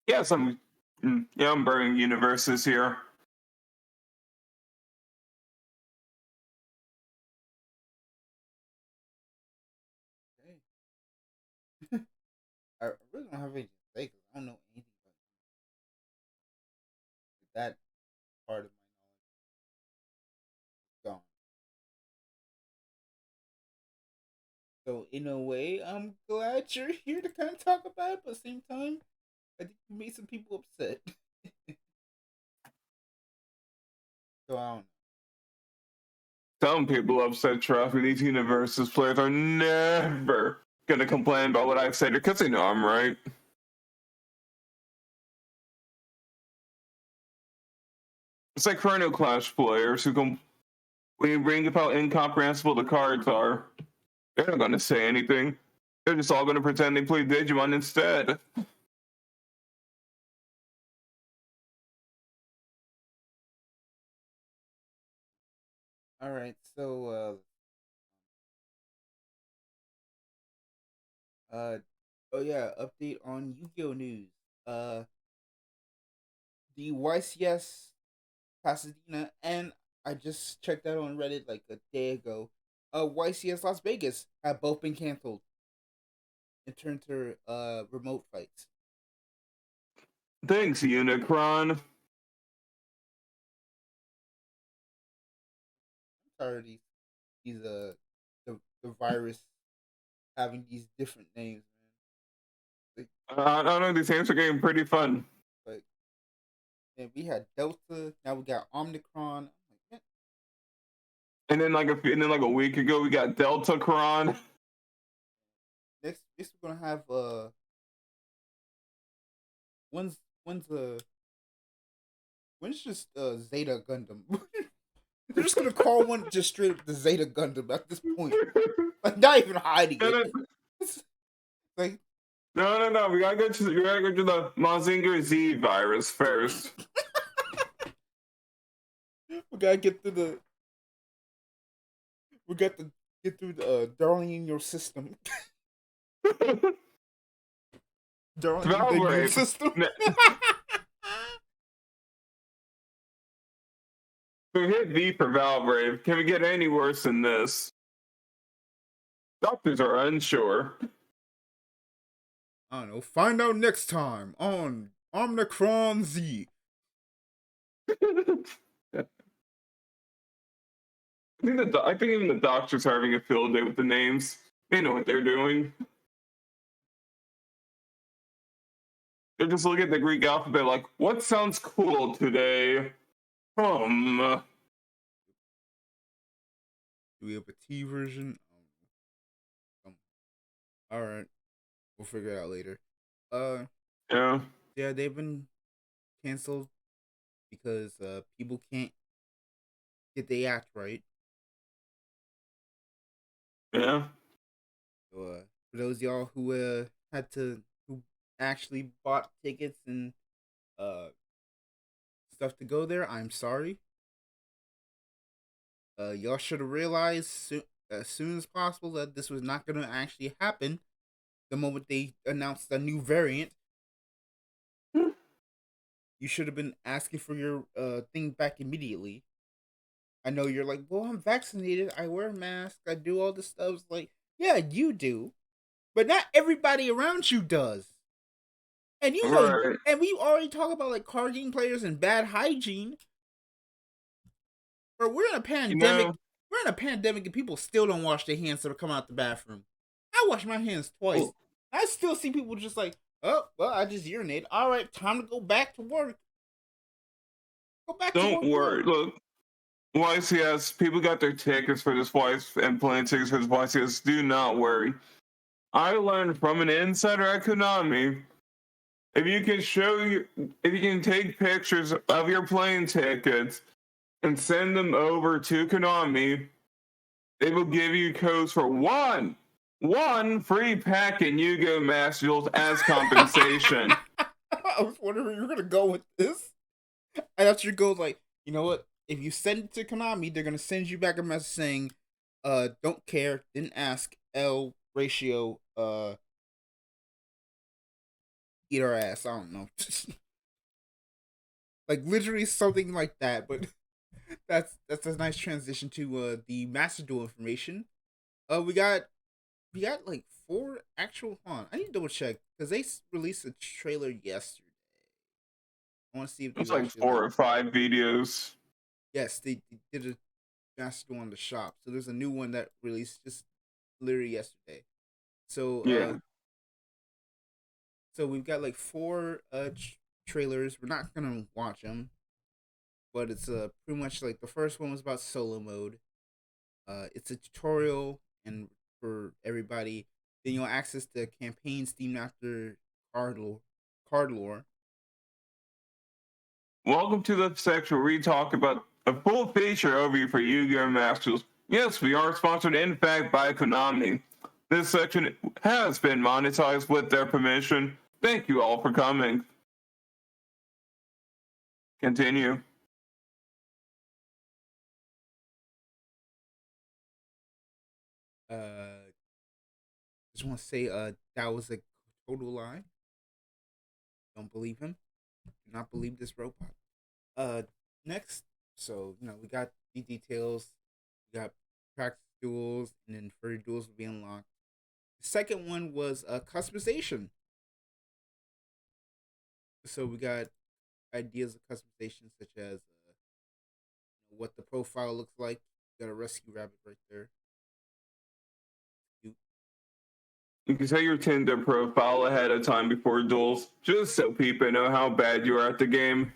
Yes, I'm burning universes here. Dang. I really don't have anything to say because I don't know anything about that part of my knowledge. Gone. So in a way, I'm glad you're here to kind of talk about it, but at the same time, I think you made some people upset. So I don't know. Some people upset trust me. These universes players are never gonna complain about what I said because they know I'm right. It's like Chrono Clash players who when you bring up how incomprehensible the cards are, they're not gonna say anything. They're just all gonna pretend they play Digimon instead. All right, so oh yeah, update on Yu-Gi-Oh news. Uh, the YCS Pasadena, and I just checked that on Reddit like a day ago. YCS Las Vegas have both been canceled and turned to remote fights. Thanks, Unicron. I'm tired of these the virus having these different names, man. I don't know. These games are getting pretty fun. Like and we had Delta, now we got Omicron. I'm like, And then like a week ago, we got Deltacron. next we're gonna have when's when's when's just Zeta Gundam. They're just gonna call one just straight up the Zeta Gundam at this point. Like not even hiding no, no, it. It's like no. We gotta go to the Mazinger Z virus first. we gotta get through the we got to get through the darling in your system. Darling in the immune Valve system. We hit V for Valvrave. Can we get any worse than this? Doctors are unsure. I don't know. Find out next time on Omicron Z. I think even the doctors are having a field day with the names. They know what they're doing. They're just looking at the Greek alphabet like, what sounds cool today? Do we have a T version? Um, all right, we'll figure it out later. Uh, Yeah, yeah, they've been canceled because people can't get the act right. yeah, So, for those of y'all who who actually bought tickets and uh stuff to go there, I'm sorry. Y'all should have realized as soon as possible that this was not going to actually happen. The moment they announced a new variant, you should have been asking for your thing back immediately. I know you're like, well, I'm vaccinated. I wear a mask. I do all this stuff. It's like, yeah, you do, but not everybody around you does. And you know, right. and we already talk about like card game players and bad hygiene. But we're in a You pandemic. know, We're in a pandemic, and people still don't wash their hands to come out the bathroom. I wash my hands twice. well, I still see people just like, oh, well, I just urinate. All right, time to go back to work. Go back to don't work. worry. What? Look, YCS, people got their tickets for this YCS and plane tickets for this YCS. Do not worry. I learned from an insider at Konami. If you can if you can take pictures of your plane tickets and send them over to Konami, they will give you codes for one free pack in Yu-Gi-Oh! Master Duels as compensation. I was wondering where you were gonna go with this. I thought you'd go like, you know what? If you send it to Konami, they're gonna send you back a message saying, don't care, didn't ask, L ratio, eat our ass. I don't know. Like literally something like that, but that's a nice transition to the Master Duel information. We got like four actual. Hold on, I need to double check because they released a trailer yesterday. I want to see if It's they've like actually like. 4 or 5 videos. Yes, they did a Master Duel on the shop. So there's a new one that released just literally yesterday. So Yeah. so we've got like four trailers. We're not gonna watch them, but it's pretty much like the first one was about solo mode. It's a tutorial and for everybody. Then you'll access the campaigns themed after card lore. Card lore. Welcome to the section where we talk about a full feature overview for Yu-Gi-Oh! Masters. Yes, we are sponsored in fact by Konami. This section has been monetized with their permission. Thank you all for coming. Continue. Just want to say, that was a total lie. Don't believe him. Do not believe this robot. Uh, Next, so we got the details. We got practice duels, and then further duels will be unlocked. The second one was customization. So we got ideas of customization such as what the profile looks like. You got a rescue rabbit right there. You You can set your Tinder profile ahead of time before duels, just so people know how bad you are at the game.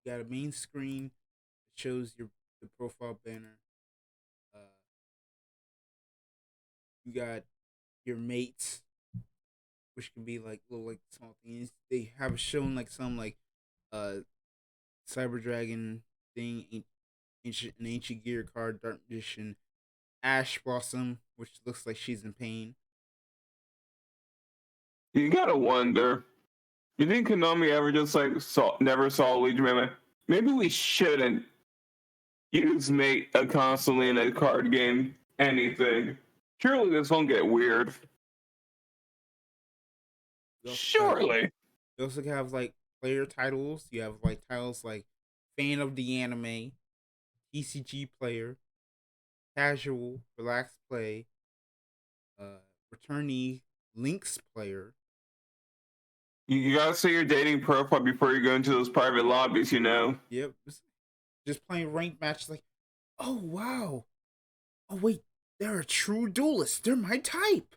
got a main screen that shows your the profile banner. Uh, you got your mates, which can be like little like small things. They have shown like some like uh Cyber Dragon thing, ancient gear card, Dark Magician, Ash Blossom, which looks like she's in pain. You gotta wonder, you think Konami ever just like never saw Luigi Meme? Maybe we shouldn't use mate constantly in a card game. Anything. Surely this won't get weird. You also have Surely. like player titles. You have like titles like fan of the anime, T.C.G player, casual, relaxed play, returnee, links player. You gotta say your dating profile before you go into those private lobbies, you know? Yep, just playing ranked matches. Like, oh wow, oh wait, they're a true duelist. They're my type.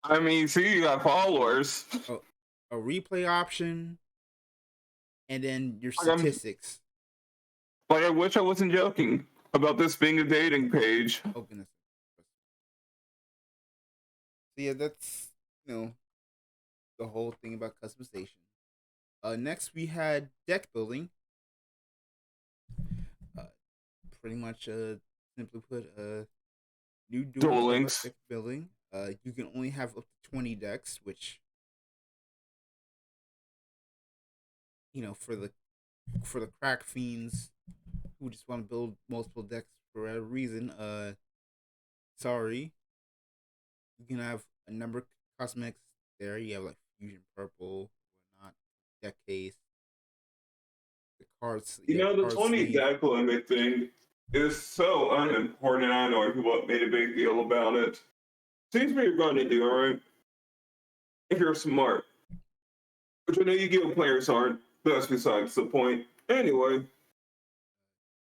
I mean, see, you got followers. a, a replay option. and then your Like I'm statistics. like I wish I wasn't joking about this being a dating page. Oh goodness. So yeah, that's the whole thing about customization. Next we had deck building. Uh, Pretty much simply put, new dual Duel force Links. deck building. You can only have up to 20 decks, which for the crack fiends who just want to build multiple decks for whatever reason, sorry, you can have a number of cosmetics there. You have like fusion purple, whatnot, deck case, the cards. You You have know, the card 20 sleeve. deck limit thing is so unimportant. I know people made a big deal about it. Seems what you're going to do, alright? If you're smart. Which I know you give players aren't. That's besides the point. Anyway,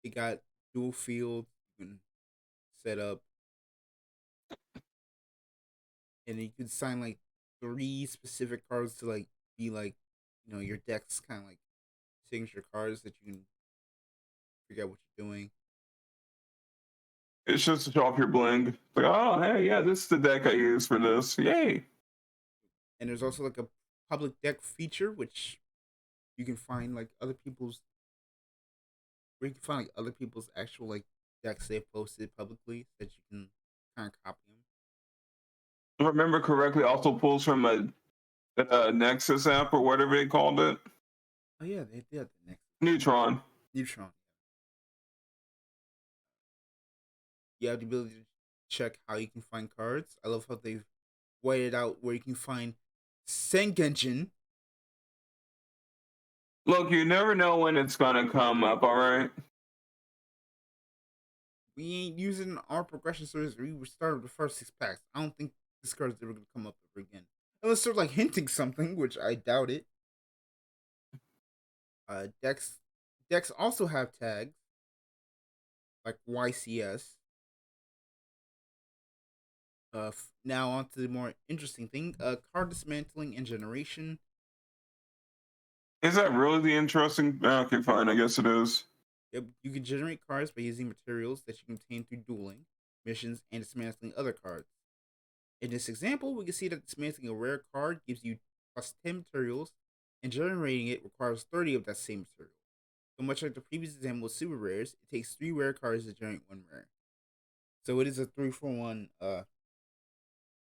You got dual field. You can set up, and you can sign like three specific cards to like be like, your deck's kind of like signature cards that you can figure out what you're doing. it's just to show off your bling. It's like, oh, hey, yeah, this is the deck I use for this. Yay. And there's also like a public deck feature, which you can find like other people's, where you can find like other people's actual like decks they've posted publicly that you can kind of copy them. If I remember correctly, also pulls from a Nexus app or whatever they called it. Oh yeah, they did the next Neutron. Neutron. You have the ability to check how you can find cards. I love how they've weighted out where you can find Sengenjin. Look, you never know when it's gonna come up, alright? We ain't using our progression service. We started the first 6 packs. I don't think this card's ever gonna come up ever again, unless they're like hinting something, which I doubt it. Decks also have tags like YCS. Now on to the more interesting thing: card dismantling and generation. Is that really the interesting? Okay, fine, I guess it is. You can generate cards by using materials that you can obtain through dueling, missions, and dismantling other cards. In this example, we can see that dismantling a rare card gives you plus 10 materials, and generating it requires 30 of that same material. So much like the previous example with super rares, it takes 3 rare cards to generate 1 rare. So it is a 3-for-1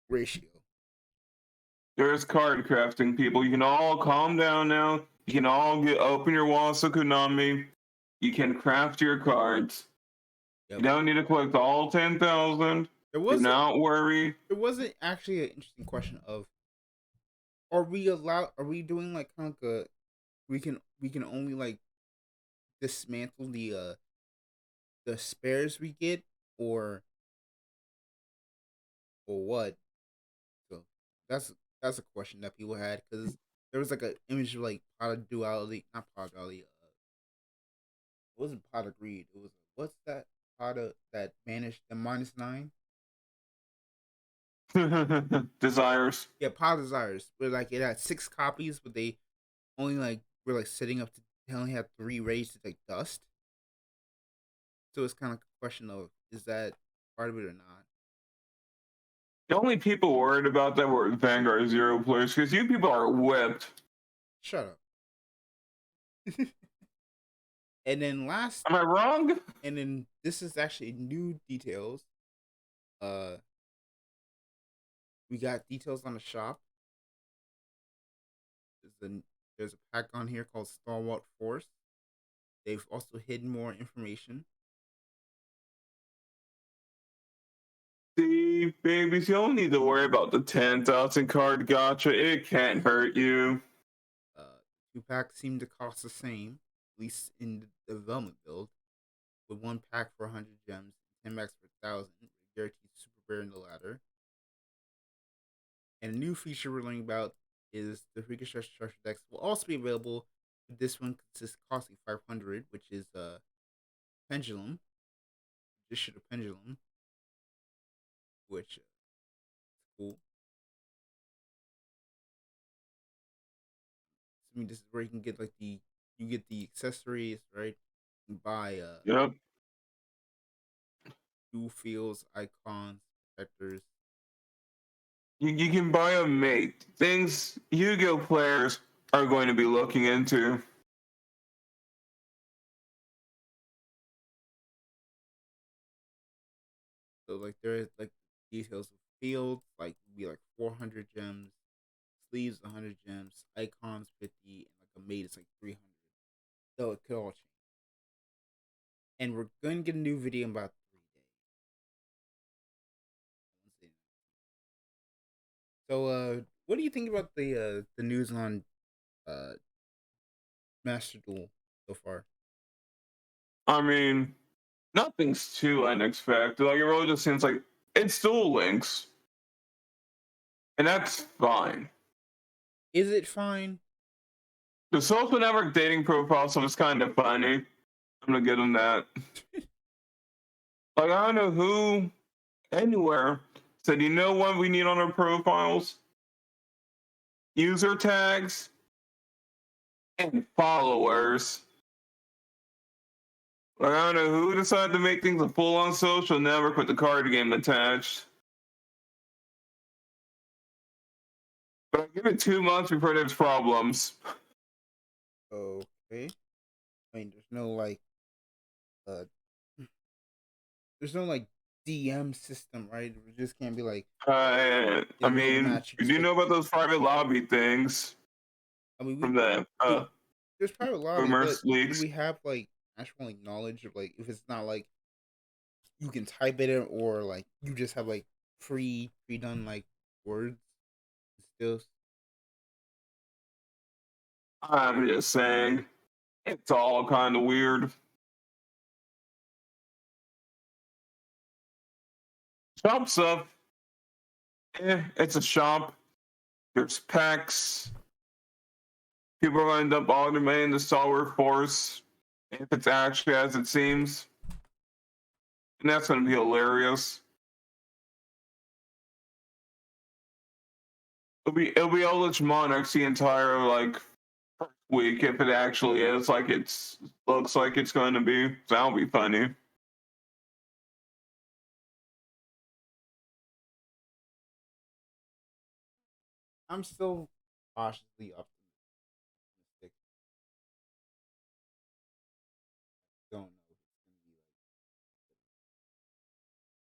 ratio. There's card crafting, people. You can all calm down now. You can all open your walls of Konami. You can craft your cards. Yep. You don't need to collect all 10,000. There Do wasn't not worry. there wasn't actually an interesting question of, are we doing like kind of like a, we can only like dismantle the spares we get, or what? So that's a question that people had, because there was like an image of like pot of duality, not pot of duality. It wasn't pot of greed. It was, what's that pot of that banished the -9? Desires. Yeah, pot of desires. Where like it had 6 copies, but they only like were like setting up to, they only had 3 raised to like dust. So it's kind of a question of, is that part of it or not? The only people worried about that were Vanguard Zero players because you people are whipped. Shut up. And then Am I wrong? this is actually new details. Uh, we got details on the shop. There's a pack on here called Stalwart Force. They've also hidden more information. See, babies, you don't need to worry about the 10,000 card gotcha. It can't hurt you. Uh, 2 packs seem to cost the same, at least in the development build, with 1 pack for 100 gems, 10 packs for 1,000, guaranteed super rare in the latter. And a new feature we're learning about is the Ricochet structure decks will also be available. This one consists costing 500, which is Pendulum, just should a Pendulum, which is cool. I mean, this is where you can get like the You get the accessories, right? You buy Yep. new fields, icons, protectors. You can buy a mate. Things Yu-Gi-Oh players are going to be looking into. So like there is like details of fields, like be like 400 gems, sleeves 100 gems, icons 50, and like a mate is like 300. So it could all change. And we're going to get a new video in about 3 days. So what do you think about the news on uh Master Duel so far? I mean, nothing's too unexpected. Like it really just seems like it's Duel Links, and that's fine. Is it fine? The social network dating profile stuff is kind of funny. I'm gonna give them that. Like I don't know who anywhere said, you know what we need on our profiles? User tags and followers. Like I don't know who decided to make things a full-on social network with the card game attached. But give it 2 months before there's problems. Okay. I mean, uh, there's no like DM system, right? It just can't be like I enroll the mean, match. You you just do click. know about those private lobby things I mean, from the we there's private lobbies, but rumors do leaks? we have like actual like knowledge of like if it's not like you can type it in or like you just have like pre done like words still? I'm just saying, it's all kind of weird. Shop stuff, it's a shop. There's packs. People are going to end up all their money in the Star Wars Force if it's actually as it seems, and that's going to be hilarious. It'll be Eldritch Monarchs the entire like week if it actually is like it's looks like it's going to be. That'll be funny. I'm still cautiously optimistic. Don't know if it's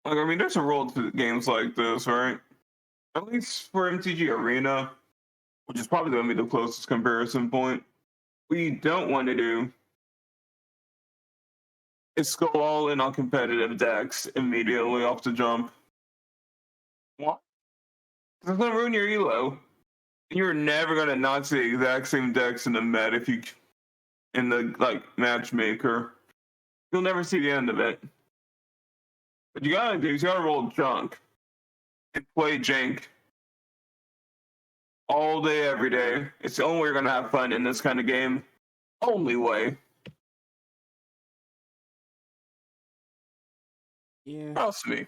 gonna be Like I mean, there's a rule to games like this, right? At least for MTG Arena, which is probably going to be the closest comparison point. What you don't want to do is go all in on competitive decks immediately off the jump. What? It's going to ruin your elo. You're never going to not see the exact same decks in the meta if you in the like matchmaker. You'll never see the end of it. What you gotta do is you gotta roll junk and play jank all day, every day. It's the only way you're gonna have fun in this kind of game. Only way. like. Yeah, Trust me.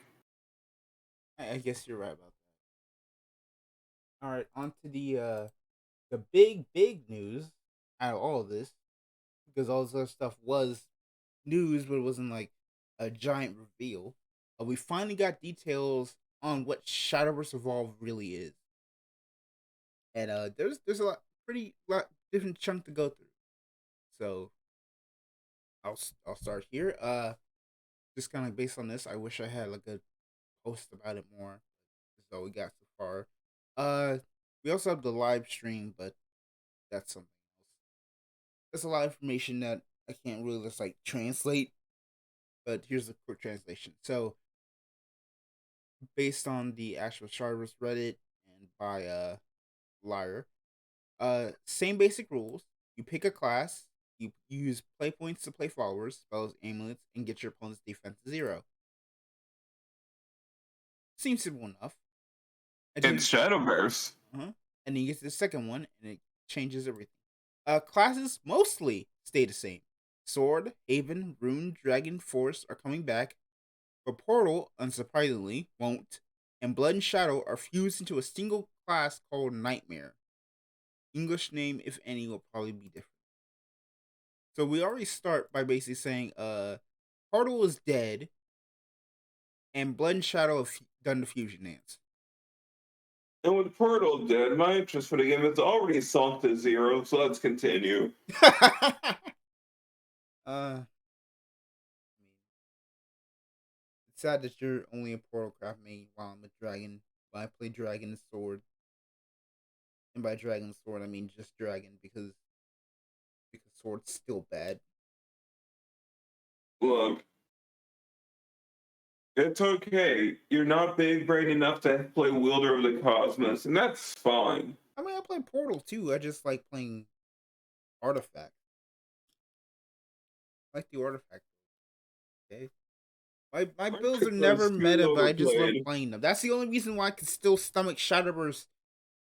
I guess you're right about that. All right, on to the big news out of all of this, because all this other stuff was news, but it wasn't like a giant reveal. We finally got details on what Shadowverse Evolve really is, and there's a lot different chunk to go through. So I'll start here. Just kind of based on this, I wish I had like a post about it more. That's all we got so far. We also have the live stream, but that's something else. There's a lot of information that I can't really just like translate, but here's a quick translation. So, based on the actual Shardverse Reddit and by Liar, same basic rules. You pick a class. You use play points to play followers, spells, amulets, and get your opponent's defense to 0. Seems simple enough until It's you, Shadowverse. and then you get to the second one, and it changes everything. Classes mostly stay the same. Sword, Haven, Rune, Dragon, Force are coming back, but Portal, unsurprisingly, won't, and Blood and Shadow are fused into a single class called Nightmare. English name, if any, will probably be different. So we already start by basically saying Portal is dead and Blood and Shadow have done the fusion dance. And with Portal dead, my interest for the game is already sunk to zero, so let's continue. uh it's sad that you're only a Portal craft main while I'm a dragon. While I play Dragon Sword. And by Dragon Sword I mean just dragon because sword's still bad. Look, it's okay. You're not big brain enough to play Wielder of the Cosmos, and that's fine. I mean I play Portal too. I just like playing Artifact. I like the Artifact. Okay. My builds are Those never skills meta, but I just love overplayed. playing them. That's the only reason why I can still stomach Shadowverse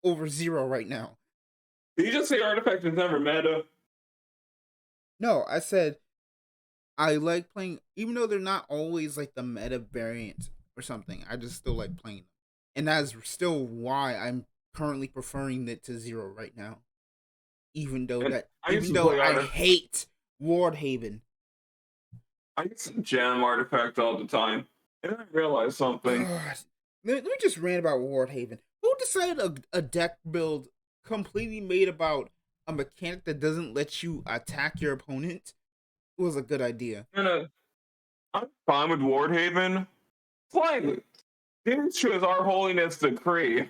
over Zero right now. Did you just say Artifact is never meta? No, I said I like playing, even though they're not always like the meta variant or something. I just still like playing them, and that's still why I'm currently preferring it to Zero right now. And I used Even to though play I Artifact. hate Wardhaven. I used to jam Artifact all the time. And then I realized something. God. Let me just rant about Wardhaven. Who decided a deck build completely made about a mechanic that doesn't let you attack your opponent was a good idea? And I'm fine with Wardhaven. Slightly. This is our holiness decree.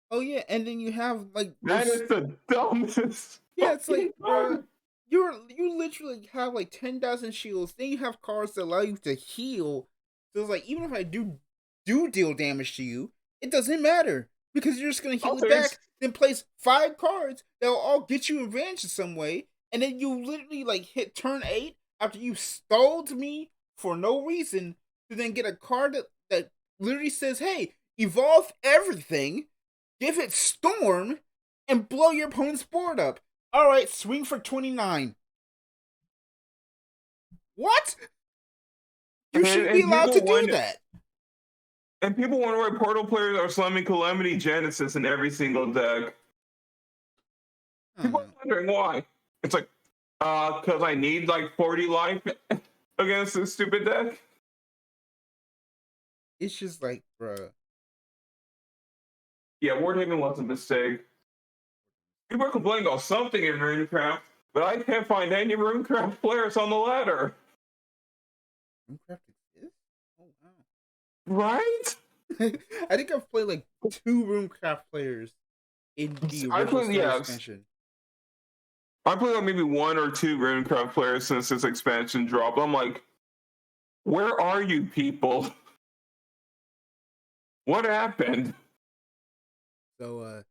Oh yeah, and then you have like That this. is the dumbest Yeah, it's like, fucking bruh, card. you literally have like 10,000 shields. Then you have cards that allow you to heal. So it's like even if I do deal damage to you, it doesn't matter because you're just gonna heal it Also, back. Then place 5 cards that'll all get you advantage in some way, and then you literally like hit turn 8 after you stalled me for no reason to then get a card that literally says, "Hey, evolve everything, give it storm, and blow your opponent's board up." All right, swing for 29. What? You shouldn't be and allowed to do that. people wonder why Portal players are slamming Calamity Genesis in every single deck. I don't People are know. wondering why. It's like, because I need like 40 life against this stupid deck. It's just like, bruh. Yeah, Wardhaven was a mistake. People are complaining about something in Runecraft, but I can't find any Runecraft players on the ladder. Minecraft exists? Oh, wow. Right? I think I've played like 2 Runecraft players in the I original played, Star yes. expansion. I played like maybe 1 or 2 Runecraft players since this expansion dropped. I'm like, where are you people? What happened? So,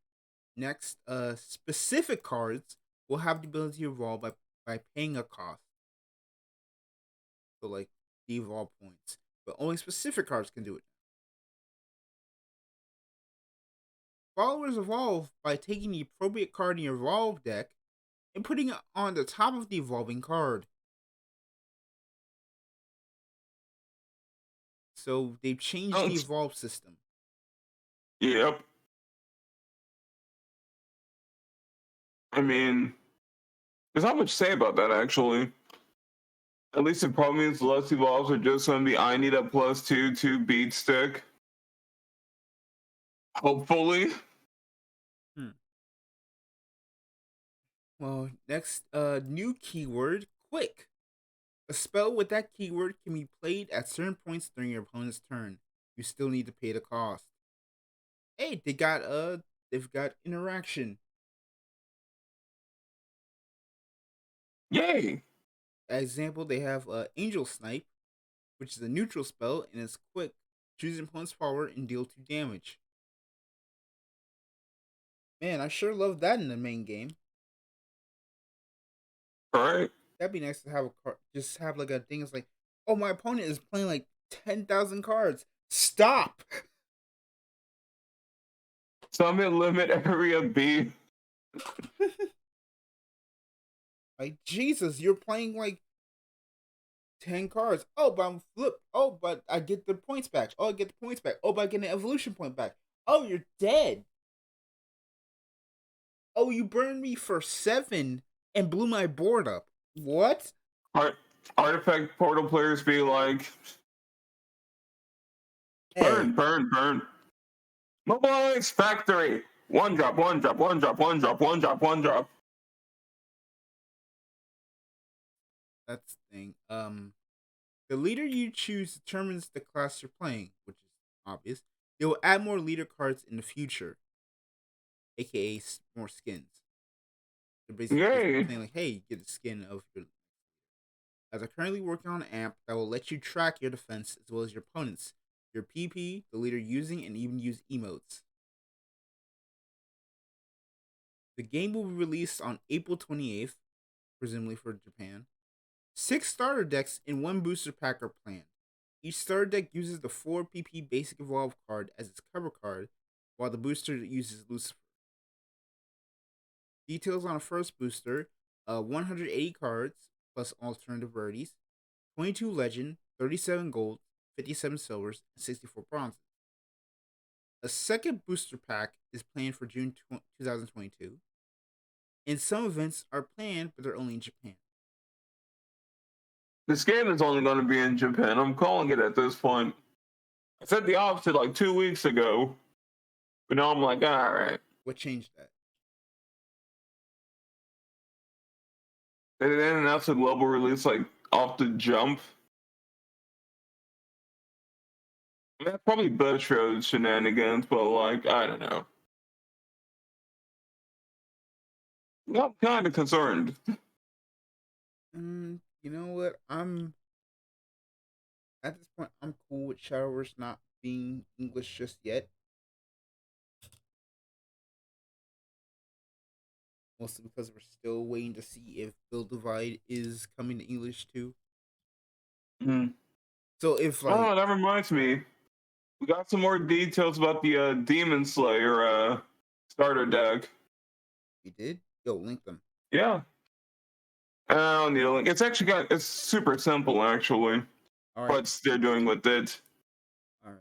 next, specific cards will have the ability to evolve by paying a cost. So, like, the evolve points. But only specific cards can do it. Followers evolve by taking the appropriate card in your evolve deck and putting it on the top of the evolving card. So they've changed Oh, the evolve system. yep. I mean, there's not much to say about that actually. At least it probably means less evolves are just gonna be I need a +2/2 beat stick. Hopefully. Hmm. Well, next, new keyword, quick. A spell with that keyword can be played at certain points during your opponent's turn. You still need to pay the cost. Hey, they've got interaction. Yay! As example, they have Angel Snipe, which is a neutral spell and it's quick. Choose an opponent's power and deal 2 damage. Man, I sure love that in the main game. Alright. That'd be nice to have a card. Just have like a thing. It's like, oh, my opponent is playing like 10,000 cards. Stop. Summit limit area B. Like Jesus, you're playing like 10 cards. Oh, but I'm flip. Oh, but I get the points back. Oh, I get the points back. Oh, but I get an evolution point back. Oh, you're dead. Oh, you burned me for 7 and blew my board up. What? Art, Artifact Portal players be like, Hey, burn, burn, burn. Mobilize factory. One drop, one drop, one drop, one drop, one drop, one drop. that's the thing. The leader you choose determines the class you're playing, which is obvious. They will add more leader cards in the future, aka more skins. They're basically Yay. saying like, "Hey, you get the skin of your." As I'm currently working on an amp that will let you track your defense as well as your opponents, your PP, the leader using, and even use emotes. The game will be released on April 28th, presumably for Japan. 6 starter decks and 1 booster pack are planned. Each starter deck uses the 4 PP Basic Evolve card as its cover card, while the booster uses Lucifer. Details on a first booster: 180 cards plus alternative rarities, 22 legend, 37 gold, 57 silvers, and 64 bronzes. A second booster pack is planned for June 2022, and some events are planned, but they're only in Japan. This game is only going to be in Japan. I'm calling it at this point. I said the opposite like 2 weeks ago, but now I'm like, all right. What changed that? They didn't announce a global release like off the jump. I mean, that's probably Bushroad shenanigans, but like, I don't know. I'm kind of concerned. You know what? I'm at this point. I'm cool with Shadowverse not being English just yet. Mostly because we're still waiting to see if Build Divide is coming to English too. Mm. So if like Oh, that reminds me. We got some more details about the Demon Slayer starter deck. you did, yo, link them. Yeah. I don't need a link. It's super simple actually. All right, What they're doing with it. all right.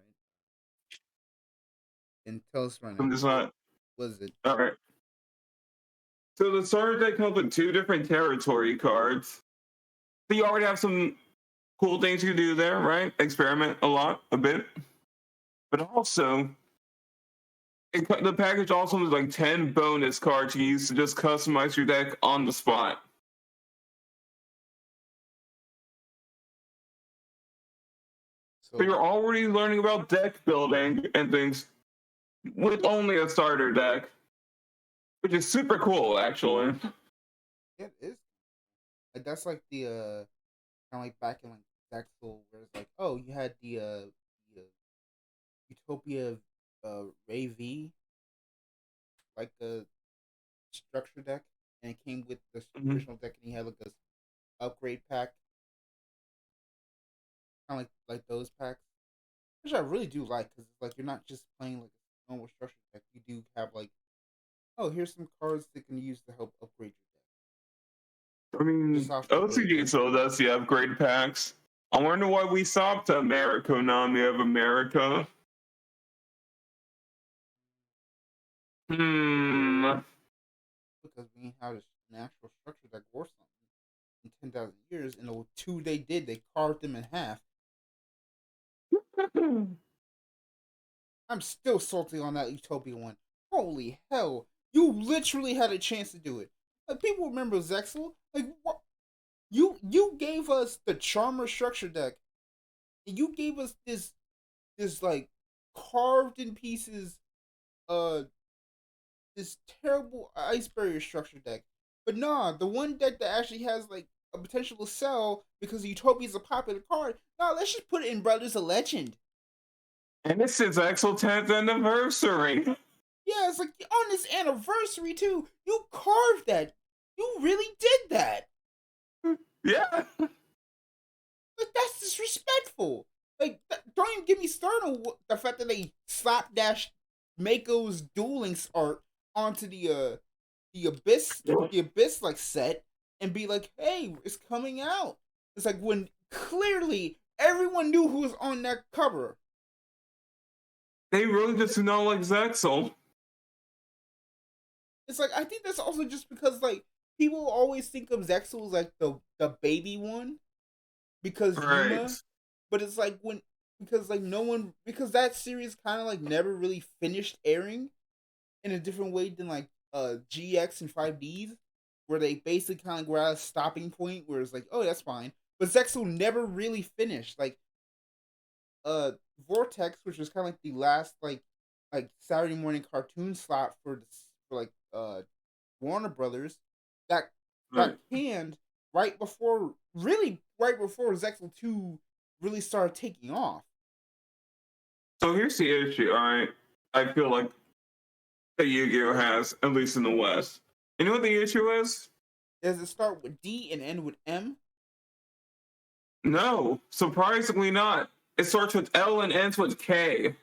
And tell us right now. I'm just not. What is it? All right. So the starter deck comes with 2 different territory cards. So you already have some cool things you can do there, right? Experiment a bit. But also, the package also has like 10 bonus cards you use to just customize your deck on the spot. So So you're already learning about deck building and things with only a starter deck, which is super cool, actually. yeah, it is. That's like the kind of like back in like Daxel, where it's like, oh, you had the Utopia Ray V, like a structure deck, and it came with the Mm-hmm. original deck, and you had like a upgrade pack, kind of like those packs, which I really do like because it's like you're not just playing like a normal structure deck. You do have like, oh, here's some cards that can use to help upgrade I your deck. mean, Just off the rip, OCG like, still does the upgrade packs. I wonder why we stopped America, Konami of America. Hmm. because we ain't had an actual structure deck or something in 10,000 years. And the 2 they did, they carved them in half. I'm still salty on that Utopia one. Holy hell. You literally had a chance to do it. Like, people remember Zexel. Like, what? You gave us the Charmer structure deck. And you gave us this like carved in pieces uh this terrible ice barrier structure deck. But nah, the one deck that actually has like a potential to sell because Utopia is a popular card. Nah, let's just put it in Brothers of Legend. And this is Axel 10th anniversary. Yeah, it's like on this anniversary too. You carved that. You really did that. Yeah. Like, that's disrespectful. Like, don't even get me started on the fact that they slapdash Mako's Duel Links art onto the abyss like set and be like, hey, it's coming out. It's like when clearly everyone knew who was on that cover. They really just do not like Zexel. It's like I think that's also just because like people always think of Zexal as like the baby one because Right. Yuma, but it's like when because like no one because that series kind of like never really finished airing in a different way than like GX and 5Ds, where they basically kind of were at a stopping point where it's like, oh, that's fine. But Zexal never really finished. Like uh Vortex, which was kind of like the last like Saturday morning cartoon slot for like Warner Brothers, got got Right. canned right before really right before Zexal 2 really started taking off. So here's the issue, alright? I feel like that Yu-Gi-Oh has, at least in the West. You know what the issue is? Does it start with D and end with M? No, surprisingly not. It starts with L and ends with K.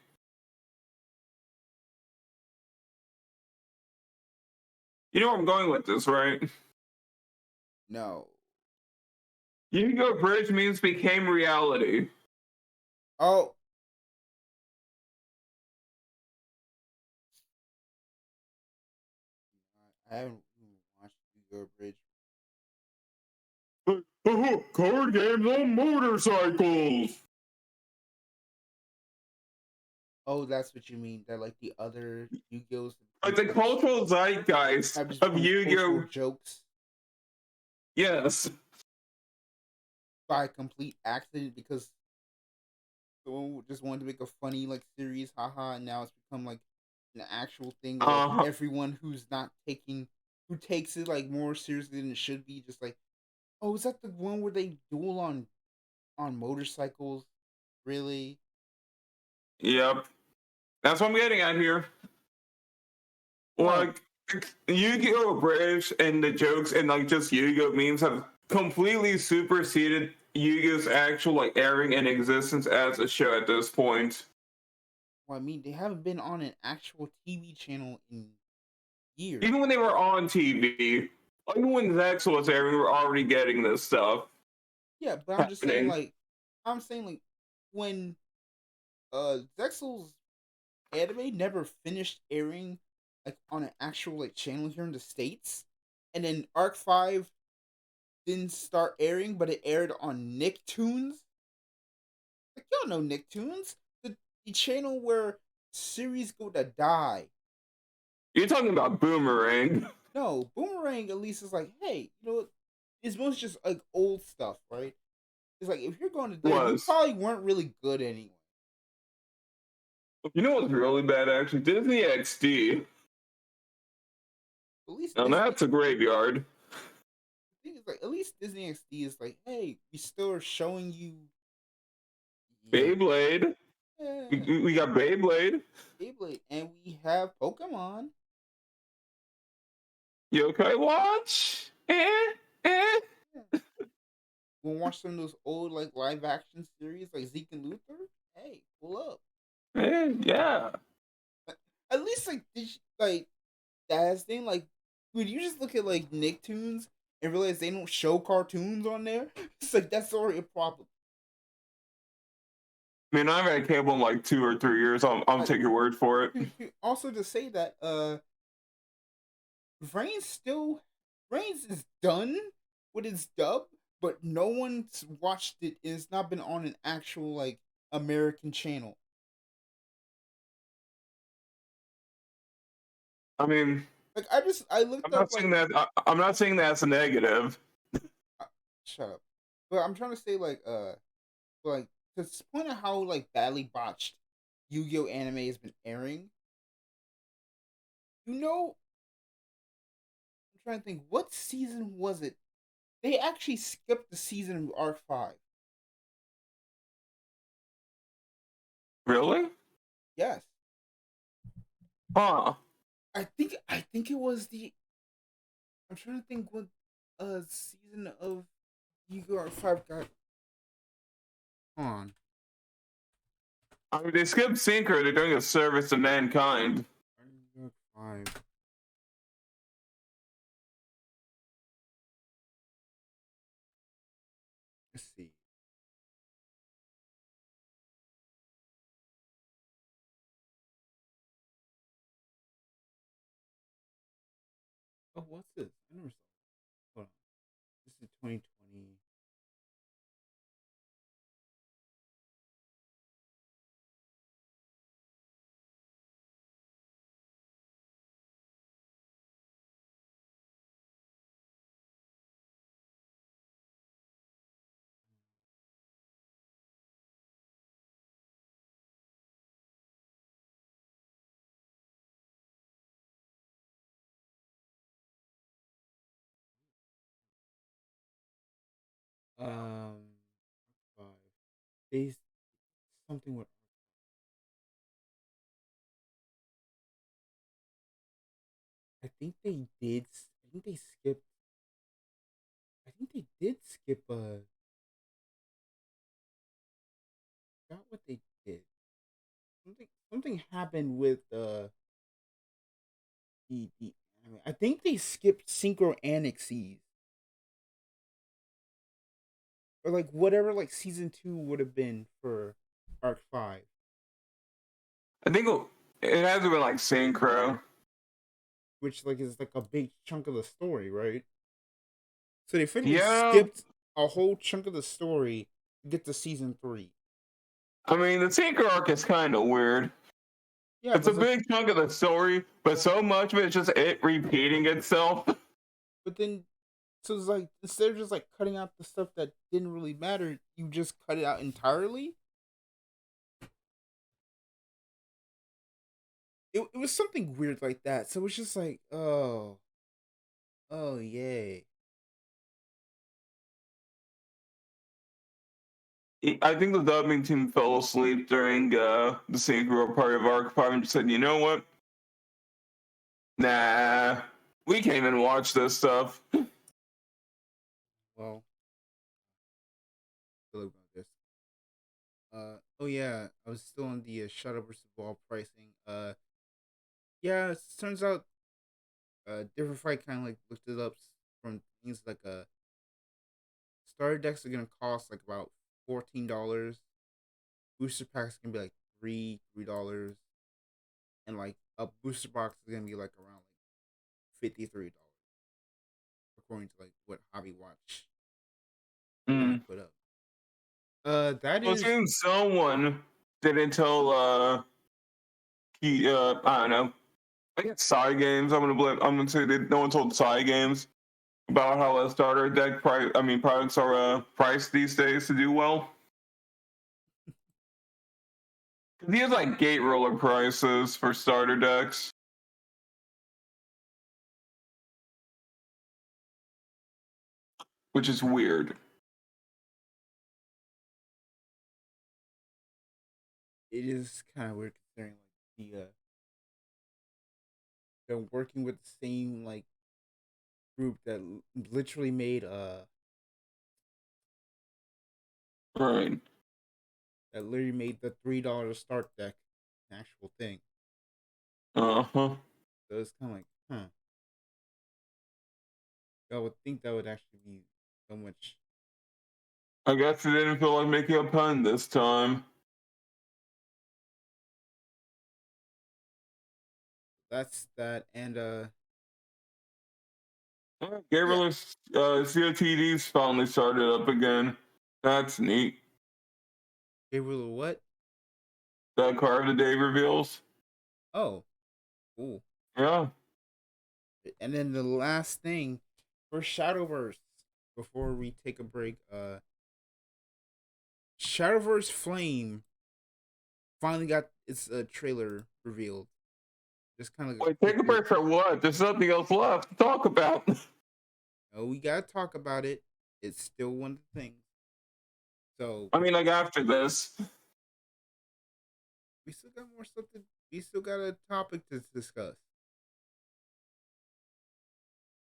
You know where I'm going with this, right? No. Yu-Gi-Oh! Bridge means became reality. Oh, I haven't watched Yu-Gi-Oh! Bridge. Card games on motorcycles. Oh, that's what you mean. That like the other Yu-Gi-Ohs Like the cultural zeitgeist have just of become cultural Yu-Gi-Oh! jokes Yes. by complete accident because someone just wanted to make a funny like series, haha, and now it's become like an actual thing where like Uh everyone who's not taking who takes it like more seriously than it should be, just like, oh, is that the one where they duel on motorcycles? Really? yep. That's what I'm getting at here. Huh. Like Yu-Gi-Oh! Bridge and the jokes and like just Yu-Gi-Oh! Memes have completely superseded Yu-Gi-Oh's actual like airing and existence as a show at this point. Well, I mean, they haven't been on an actual TV channel in years. Even when they were on TV, even when Zex was airing, we were already getting this stuff Yeah, but happening. I'm saying like when Zexel's anime never finished airing like on an actual like channel here in the States. And then Arc 5 didn't start airing, but it aired on Nicktoons. Like y'all know Nicktoons. The channel where series go to die. You're talking about Boomerang. No, Boomerang at least is like, hey, you know what? It's mostly just like old stuff, right? It's like if you're going to die, you Was. probably weren't really good anyway. You know what's really bad actually? Disney XD. At least Now Disney that's a graveyard. the thing is like at least Disney XD is like, hey, we still are showing you yeah, Beyblade. yeah, We got Beyblade. Beyblade, and we have Pokemon. Yokai Watch. Eh. Yeah. We'll watch some of those old like live action series like Zeke and Luther. Hey, pull up. Yeah. At least like like that's thing like would you just look at like Nicktoons and realize they don't show cartoons on there? It's like that's already a problem. I mean, I've had cable in like 2 or 3 years. I'll I, take your word for it. also to say that Reigns still Reigns is done with its dub, but no one's watched it. It's not been on an actual like American channel. I mean, Like I I'm looked up not saying like that. I'm not saying that's a negative. uh, shut up, but I'm trying to say like to the point of how like badly botched Yu-Gi-Oh anime has been airing. You know, I'm trying to think what season was it? They actually skipped the season of Arc 5. Really? Yes, Huh? I think it was the I'm trying to think what season of Yu-Gi-Oh! Arc 5 got on. I mean, they skipped Synchro. They're doing a service to mankind. Yu-Gi-Oh! 5. Let's see. Oh, what's this? I never saw. 2020. Um, 5. They something with. I think they did. I think they skipped. I think they did skip. Not what they did. Something happened with the anime. I think they skipped Synchro Annexes or like whatever like season 2 would have been for Arc 5, I think it has to be like synchro. which like is like a big chunk of the story, right? So they finally Yeah, skipped a whole chunk of the story to get to season 3. I mean the synchro arc is kind of weird. Yeah, It's but a it's like, big chunk of the story, but so much of it is just it repeating itself. but then so it's like instead of just like cutting out the stuff that didn't really matter, you just cut it out entirely. It was something weird like that. So it's just like, oh yay. I think the dubbing team fell asleep during the synchro part of Arc 5 and just said, you know what? Nah, we can't even watch this stuff. Well, still about this. Oh yeah, I was still on the Shadowverse ball pricing. Yeah, it turns out different fight kind of like looked it up from things like starter decks are gonna cost like about $14. Booster packs can be like $3, and like a booster box is gonna be like around like $53, according to like what Hobby Watch kind Mm. of put up. That Well, it is seems someone didn't tell I don't know. I guess side games. I'm gonna say that no one told side games about how a starter deck products are priced these days to do well. He has like gate roller prices for starter decks, which is weird. it is kind of weird considering like they're working with the same like group that literally made Right. that literally made the $3 start deck an actual thing. Uh-huh. So it's kind of like, huh? I would think that would actually be so much. I guess they didn't feel like making a pun this time. That's that, and yeah, Gabriel's COTD's finally started up again. That's neat. they were what? That card of the day reveals. Oh, cool. Yeah. And then the last thing for Shadowverse before we take a break, Shadowverse Flame finally got its trailer revealed. Just kind of a Wait, quick take a look. break for what? There's nothing else left to talk about. Oh, we gotta talk about it. It's still one of the things. So I mean, like after this. we still got more stuff to. We still got a topic to discuss.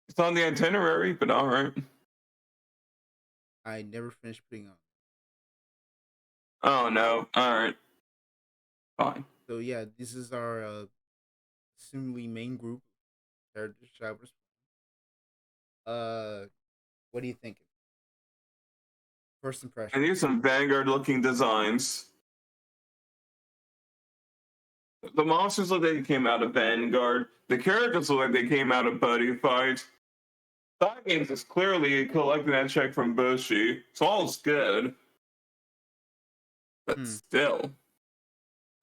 It's on the itinerary, but all right. I never finished putting on. Oh no. All right. Fine. So yeah, this is our assumably main group character Shadowverse. Uh, what do you think? First I impression. need some Vanguard looking designs. The monsters look like they came out of Vanguard. The characters look like they came out of Buddy Fight. Thought Games is clearly collecting that check from Bushi, so all's good. But Hmm. still,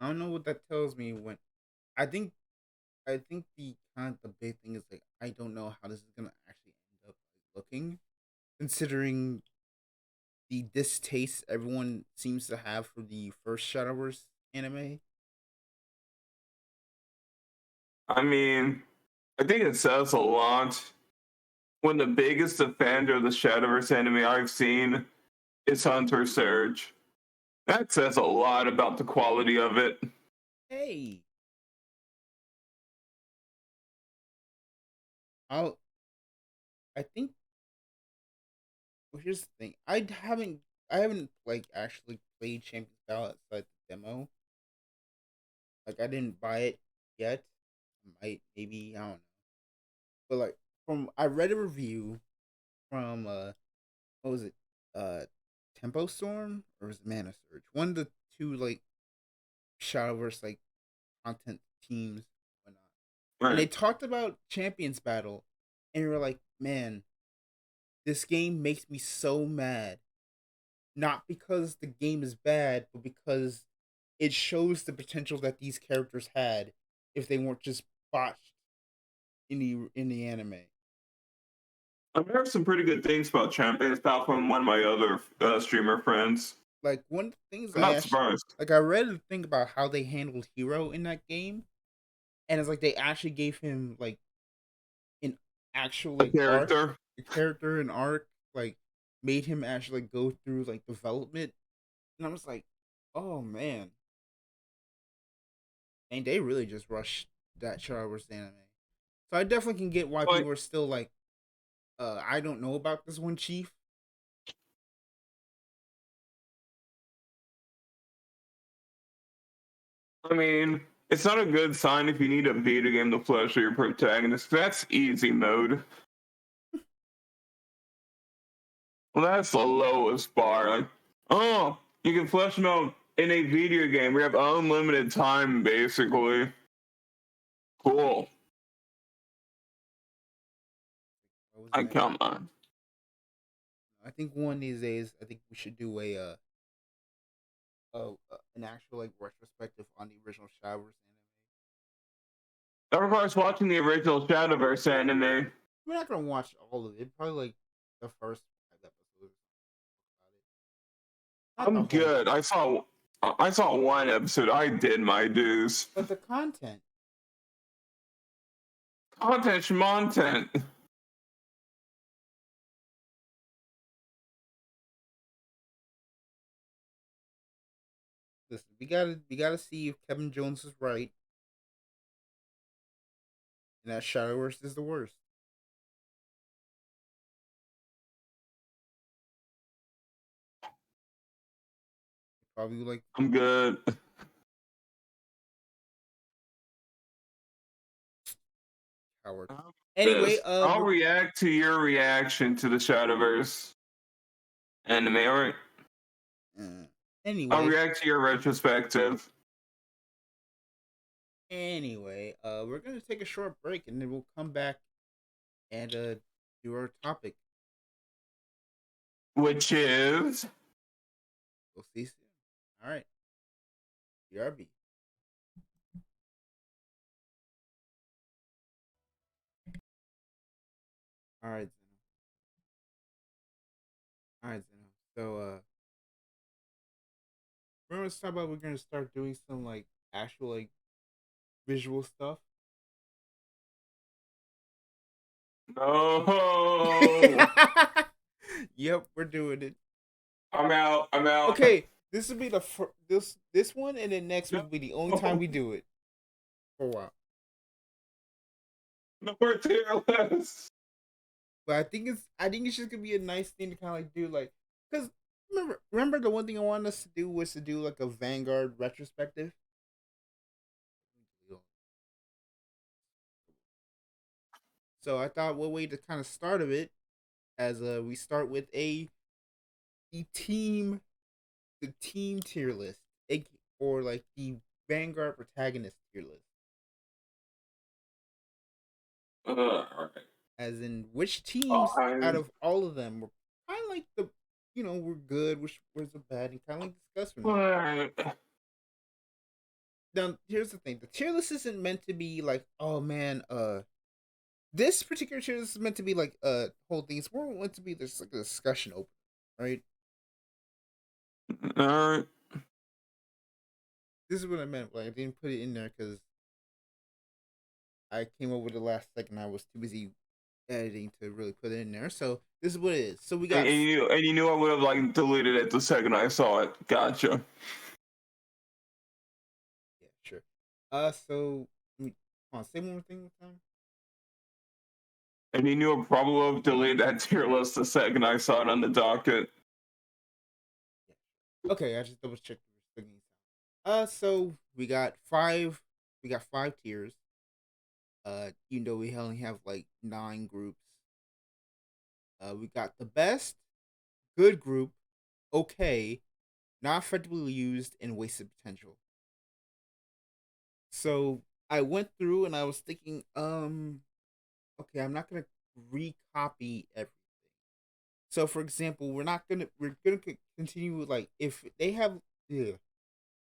I don't know what that tells me. When I think I think the kind of the big thing is like I don't know how this is gonna actually end up looking, considering the distaste everyone seems to have for the first Shadowverse anime. I mean, I think it says a lot when the biggest offender of the Shadowverse anime I've seen is Hunter Surge. That says a lot about the quality of it. Hey, I'll. I think. Well, here's the thing. I haven't like actually played Champions Ballot outside the demo. Like I didn't buy it yet. I might, maybe, I don't know. But like from I read a review from what was it? Uh Tempo Storm or was it Mana Surge? One of the two like Shadowverse like content teams and whatnot. And Right. they talked about Champions Battle and you were like, man, this game makes me so mad. Not because the game is bad, but because it shows the potential that these characters had if they weren't just botched in the anime. I've heard some pretty good things about Champions Pal from one of my other streamer friends. Like one of the things I'm I not actually surprised. like, I read a thing about how they handled Hero in that game, and it's like they actually gave him like an actual A like arc, character. a character, an arc, like made him actually like go through like development, and I was like, oh man, and they really just rushed that Shadowverse anime. So I definitely can get why But people are still like, I don't know about this one, Chief. I mean, it's not a good sign if you need a video game to flesh your protagonist. That's easy mode. Well, that's the lowest bar. Like, oh, you can flesh them out in a video game. We have unlimited time, basically. Cool. What was the Like, next? come on. I think one of these days, I think we should do an actual like retrospective on the original Showers anime. That requires watching the original Shadowverse anime. We're not gonna watch all of it. Probably like the first 5 episodes about it. Not the I'm whole good. thing, I saw one episode. I did my dues. but the content. Content schmontent. Listen, we gotta see if Kevin Jones is right, and that Shadowverse is the worst. Probably like I'm good. Howard. I'll Anyway, this. I'll react to your reaction to the Shadowverse anime. All right. uh, I'll anyway, react to your retrospective, we're gonna take a short break and then we'll come back and do our topic. which is We'll see you soon. All right, BRB. All right, Zeno. All right, Zeno. So remember to talk about we're gonna start doing some like actual like visual stuff. no. Yep, we're doing it. I'm out. I'm out. Okay, this will be this one, and then next week No. will be the only time we do it for a while. No more tier lists. But I think it's just gonna be a nice thing to kind of like do like because remember the one thing I wanted us to do was to do like a Vanguard retrospective. So I thought what way to kind of start of it as we start with the team the team tier list, or like the Vanguard protagonist tier list. All right. as in which teams out I, of all of them were kind of like the, we're good, which was the bad, and kind of like discuss from that. alright. Now, here's the thing: the tier list isn't meant to be like, oh man, this particular tier list is meant to be like whole thing. It's more meant to be this like a discussion open, right? Alright. This is what I meant. Like I didn't put it in there because I came over the last second. I was too busy editing to really put it in there. So this is what it is. So we got And you knew I would have like deleted it the second I saw it. Gotcha. yeah, sure. So let me come on, say one more thing with time. And you knew I probably would have deleted that tier list the second I saw it on the docket. Yeah. Okay, I just double checked. So we got five tiers. Even though we only have like 9 groups. We got the best, good group, okay, not effectively used, and wasted potential. So I went through and I was thinking, okay, I'm not gonna recopy everything. So for example, we're gonna continue with like if they have yeah.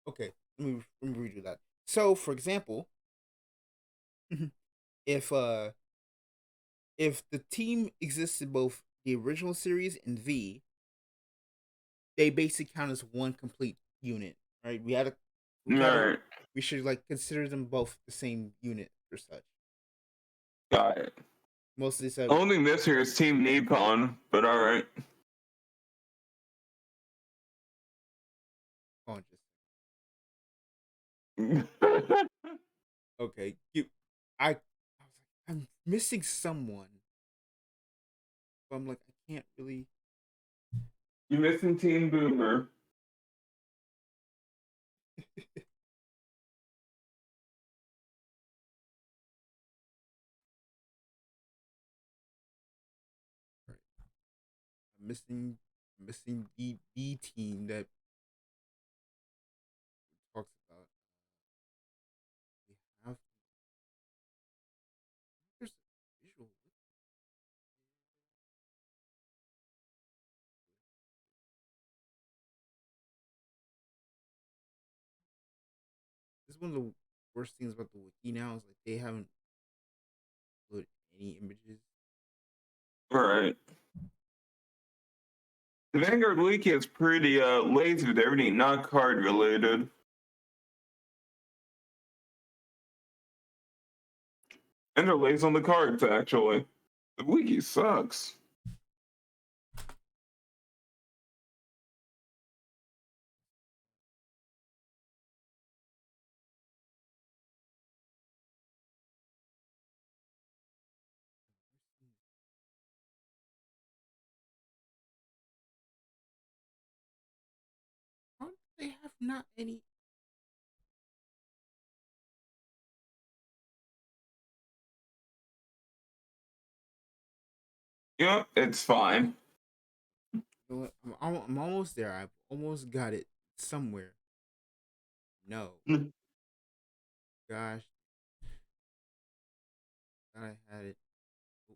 Okay, let me redo that. So for example, if uh if the team exists in both the original series and V, they basically count as one complete unit, right? We gotta Alright. we should like consider them both the same unit or such. Got it. Mostly so. Only thing this here is Team Nippon, but alright. Oh, just okay. I was like, I'm missing someone, but I'm like, I can't really. You're missing Team Boomer. Right. I'm missing the B team that talks about. We have there's a visual. This is one of the worst things about the wiki now is like they haven't put any images. Alright. The Vanguard Wiki is pretty lazy with everything not card related. And they're lazy on the cards, actually. The wiki sucks. How do they have not any? Yeah, it's fine. You know what? I'm almost there. I've almost got it somewhere. No, gosh, thought I had it. Oh,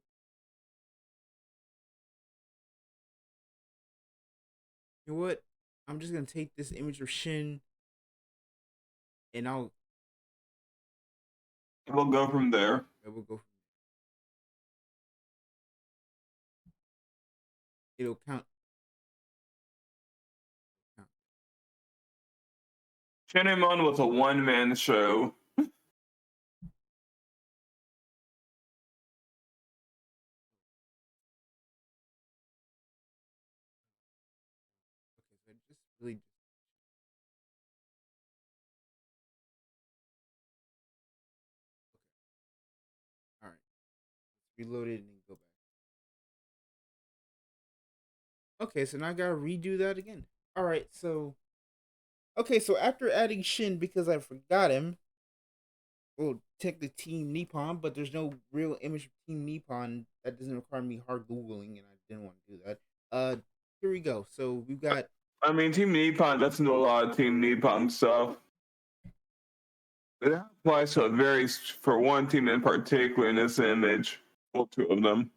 you know what? I'm just gonna take this image of Shin and We'll go from there. I will go. It'll count. Count. Shinimon was a one-man show. Okay, so I just really. Okay, all right. Let's reload it and then go back. Okay, so now I gotta redo that again. All right, so okay, so after adding Shin because I forgot him, well, technically Team Nippon, but there's no real image of Team Nippon. That doesn't require me hard googling, and I didn't want to do that. Here we go. So we've got I mean, Team Nippon doesn't do a lot of Team Nippon stuff. It applies to a very for one team in particular in this image. Well, two of them.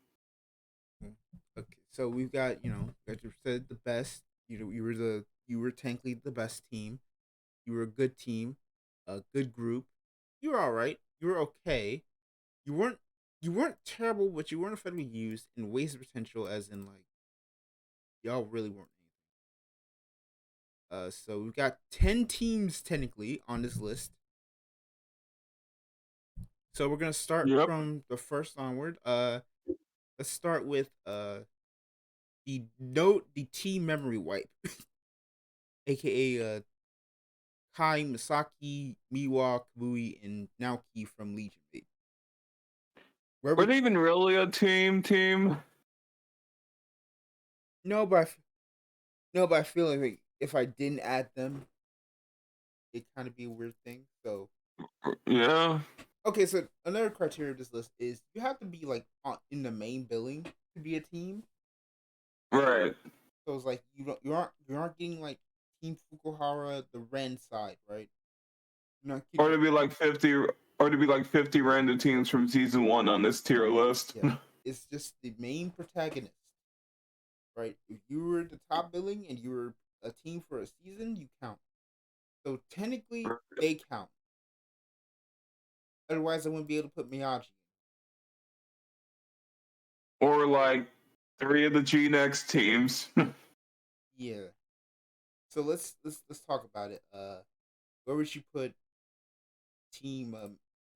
Mm. Okay, so we've got as you said, the best. You were technically the best team. You were a good team, a good group. You were all right. You were okay. You weren't you weren't terrible, but you weren't effectively used and wasted potential, as in like y'all really weren't anything. So we've got 10 teams technically on this list. So we're gonna start Yep. from the first onward. Let's start with the team memory wipe, aka Kai, Misaki, Miwa, Kabui, and Naoki from Legion. Where Were would they even really a team? no, but no, but I feel like if I didn't add them, it kind of be a weird thing. So Yeah. okay, so another criteria of this list is you have to be like in the main billing to be a team. Right. So it's like you aren't getting like Team Fukuhara the Ren side, right? You're not Or getting to be like 50, or to be like 50 random teams from season one on this tier list. yeah. It's just the main protagonist, right? If you were the top billing and you were a team for a season, you count. So technically, they count. Otherwise, I wouldn't be able to put Miyagi. Or like three of the G next teams. Yeah. So let's talk about it. Where would you put team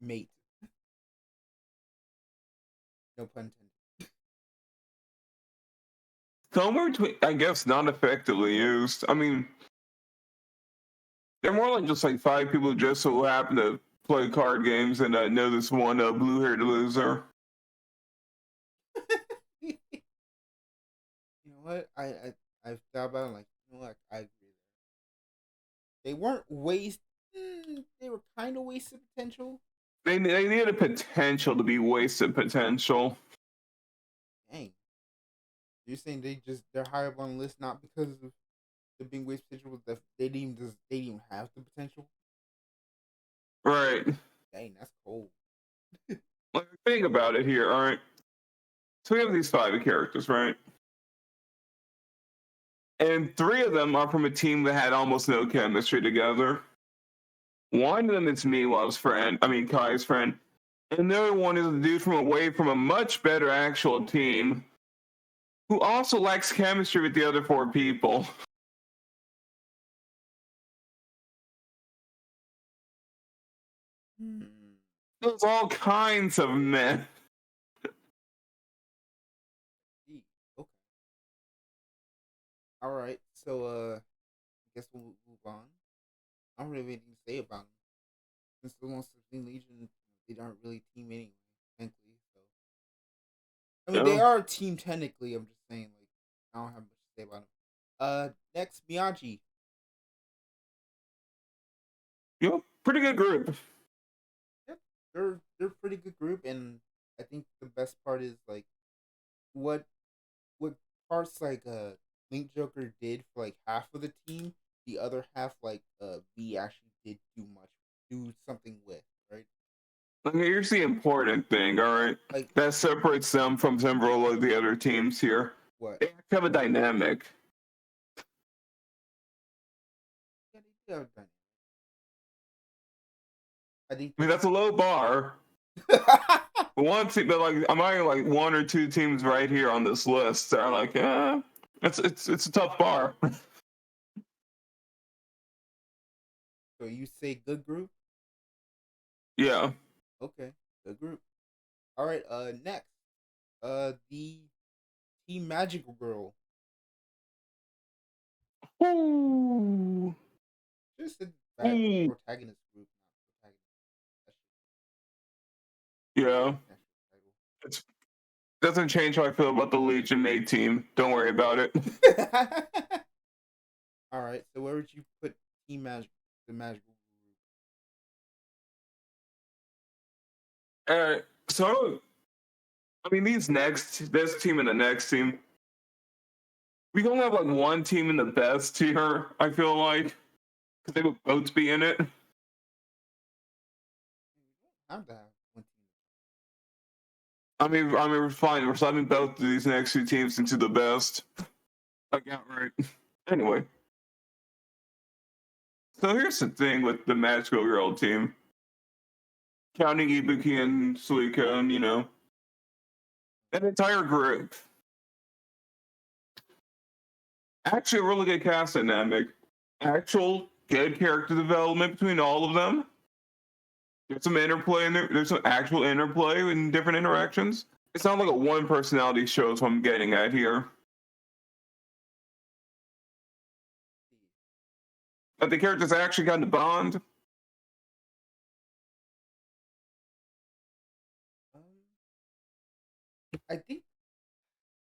mate? No pun intended. Somewhere between, I guess, not effectively used. I mean, they're more like just like five people who just so happen to play card games and know this one blue-haired loser. You know what? I've thought about it. Like, you know what? I agree. They weren't waste. They were kind of wasted potential. They need a potential to be wasted potential. Dang, you're saying they're higher up on the list not because of the being wasted potential, but they didn't even have the potential. Right. Dang, that's cold. Like, think about it here, all right? So we have these five characters, right? And three of them are from a team that had almost no chemistry together. One of them is Miwa's friend, Kai's friend. And the other one is a dude from away from a much better actual team who also lacks chemistry with the other four people. Hmm. There's all kinds of men. Gee, okay. All right. So I guess we'll move on. I don't really have anything to say about them. Since the ones in Legion, they aren't really a team anyway, technically. So I mean, they Yeah, are a team technically. I'm just saying, like, I don't have much to say about them. Next, Miyagi. pretty good group. Yep, they're a pretty good group, and I think the best part is like what what parts like Link Joker did for like half of the team, the other half like V actually did do something with, right? Okay, here's the important thing, all right? Like That separates them from several of the other teams here. what? They have a dynamic. Yeah, they do have done. I think I mean, that's a low bar. that. But one team, but like I'm having like one or two teams right here on this list that are like, it's a tough bar. So you say good group? Yeah. Okay, good group. All right. Next, the Team Magical Girl. Ooh. Just a bad Ooh. protagonist group, not protagonist. Yeah. That's your It doesn't change how I feel about the Legion Mate team. Don't worry about it. title. All right. So where would you put Team Magic? The Magical Group. So I mean, this team and the next team, we can only have like one team in the best tier. I feel like because they would both be in it. I'm down. One team. I mean, we're fine. We're slapping both of these next two teams into the best. I got right. Anyway, so here's the thing with the Magical Girl team, counting Ibuki and Suika, and that entire group. Actually, a really good cast dynamic. Actual good character development between all of them. There's some interplay in there. There's some actual interplay in different interactions. It's not like a one personality show. Is what I'm getting at here. But the characters actually got to bond. Um, I think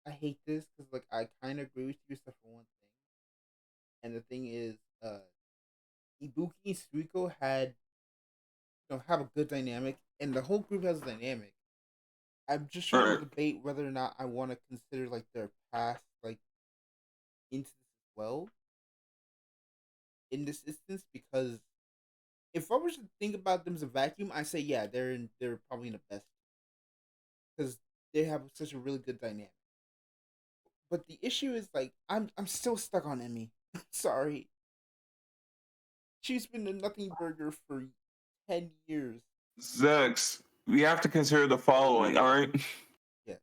I hate this because like I kind of agree with you except for one thing, and the thing is, Ibuki and Suiko had have a good dynamic, and the whole group has a dynamic. I'm just All trying to right. debate whether or not I want to consider like their past like into this as well in this instance because if I was to think about them as a vacuum, I say yeah, they're probably in the best because they have such a really good dynamic. But the issue is like I'm still stuck on Emmy. Sorry, she's been a nothing burger for 10 years. Zex, we have to consider the following. All right. Yes,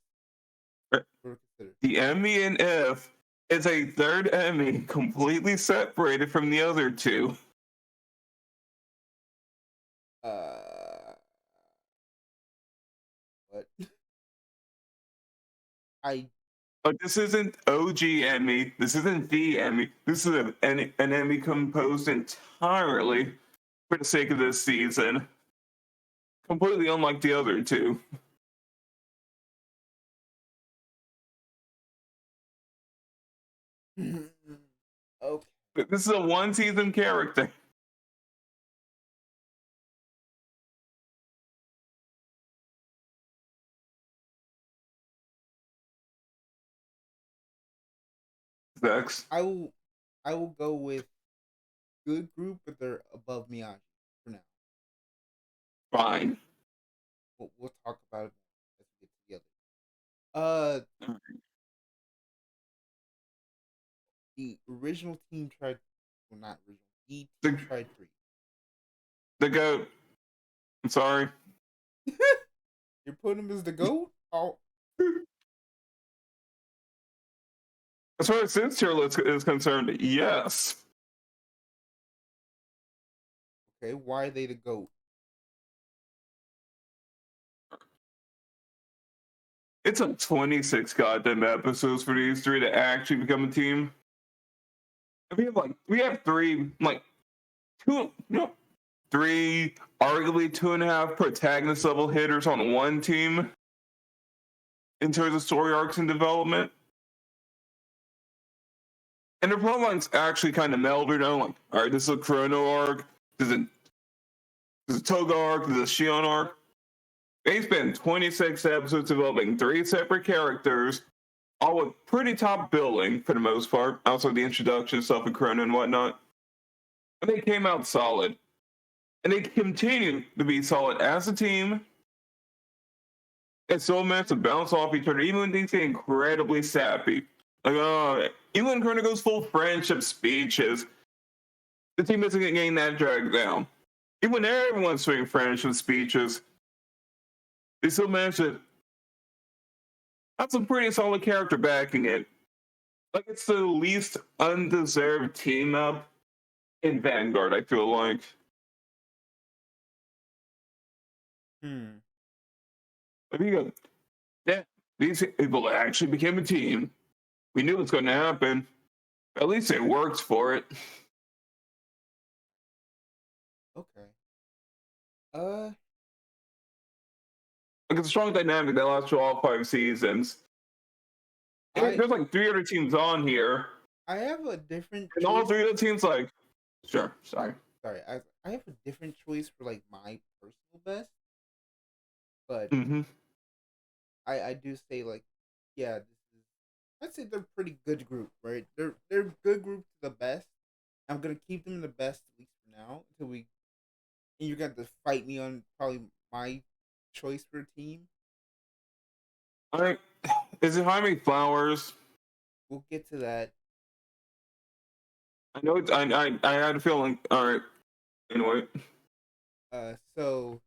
we're considered. The Emmy and F is a third Emmy completely separated from the other two. Uh, what? I But this isn't OG Emmy. This isn't the Emmy. This is an Emmy composed entirely for the sake of this season. Completely unlike the other two. okay. This is a one season character. Zex. I will go with good group, but they're above Miyagi for now. Fine. We'll talk about it as we get together. Uh, the original team tried, well, not original. The team The, tried three. the GOAT. I'm sorry. You're putting him as the goat. Oh, As far as this tier list is concerned, yes. okay. Why are they the goat? It's a 26 goddamn episodes for these three to actually become a team. We have three two three arguably 2.5 protagonist level hitters on one team in terms of story arcs and development. And their plotlines actually kind of meld, all right, this is a Chrono arc, this is a Toga arc, this is a Shion arc. They spent 26 episodes developing three separate characters, all with pretty top billing for the most part, outside the introduction stuff with Chrono and whatnot. And they came out solid. And they continue to be solid as a team. And so managed to bounce off each other, even when things get incredibly sappy. Even when Chrono goes full friendship speeches, the team isn't getting that dragged down. Even when everyone's doing friendship speeches, they still manage to have some pretty solid character backing it. Like it's the least undeserved team up in Vanguard, I feel like. Hmm. Like you go, yeah, these people actually became a team. We knew it was going to happen. At least it worked for it. Okay. Uh, Like it's a strong dynamic that lasts through all 5 seasons. I There's like three other teams on here, I have a different and all choice. three of the teams like, sure, sorry. Sorry, I have a different choice for like my personal best, but Mm-hmm. I do say like, yeah, this is. I'd say they're pretty good group, right? They're good group to the best. I'm gonna keep them in the best at least for now until we. And you're gonna have to fight me on probably my choice for a team. I is it Jaime Flowers? We'll get to that. I know. I had a feeling. All right. Anyway, So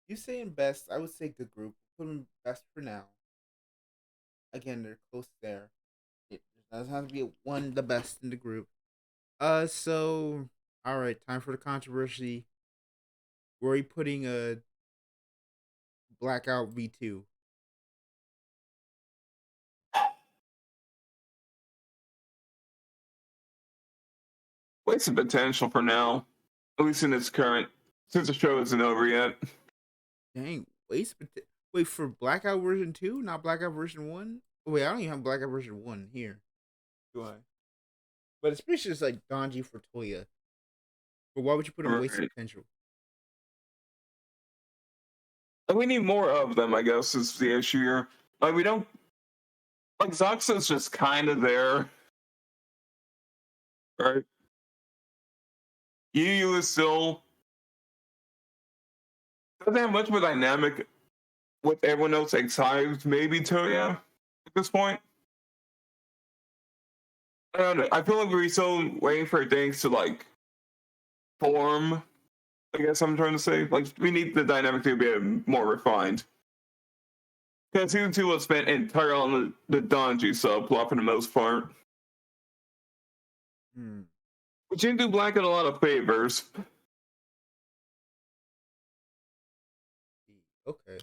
you saying best? I would say good group. Put them best for now. Again, they're close there. It doesn't have to be one the best in the group. So all right, time for the controversy. Were we putting a Blackout V2? wasted potential for now. At least in its current, since the show isn't over yet. Dang, wait for Blackout version 2, not Blackout version 1? Wait, I don't even have Blackout version 1 here. Do I? But it's pretty just like Donji for Toya. But why would you put him wasted Right. potential? And we need more of them, I guess, is the issue here. Like we don't like Zoxa's just kind of there, right? Yu Yu is still doesn't have much of a dynamic with everyone else except maybe Toya at this point. I don't know. I feel like we're still waiting for things to like form. I guess I'm trying to say like we need the dynamic to be more refined. Because season two was spent entirely on the Donji subplot for the most part, Hmm. which didn't do Black a lot of favors. Okay.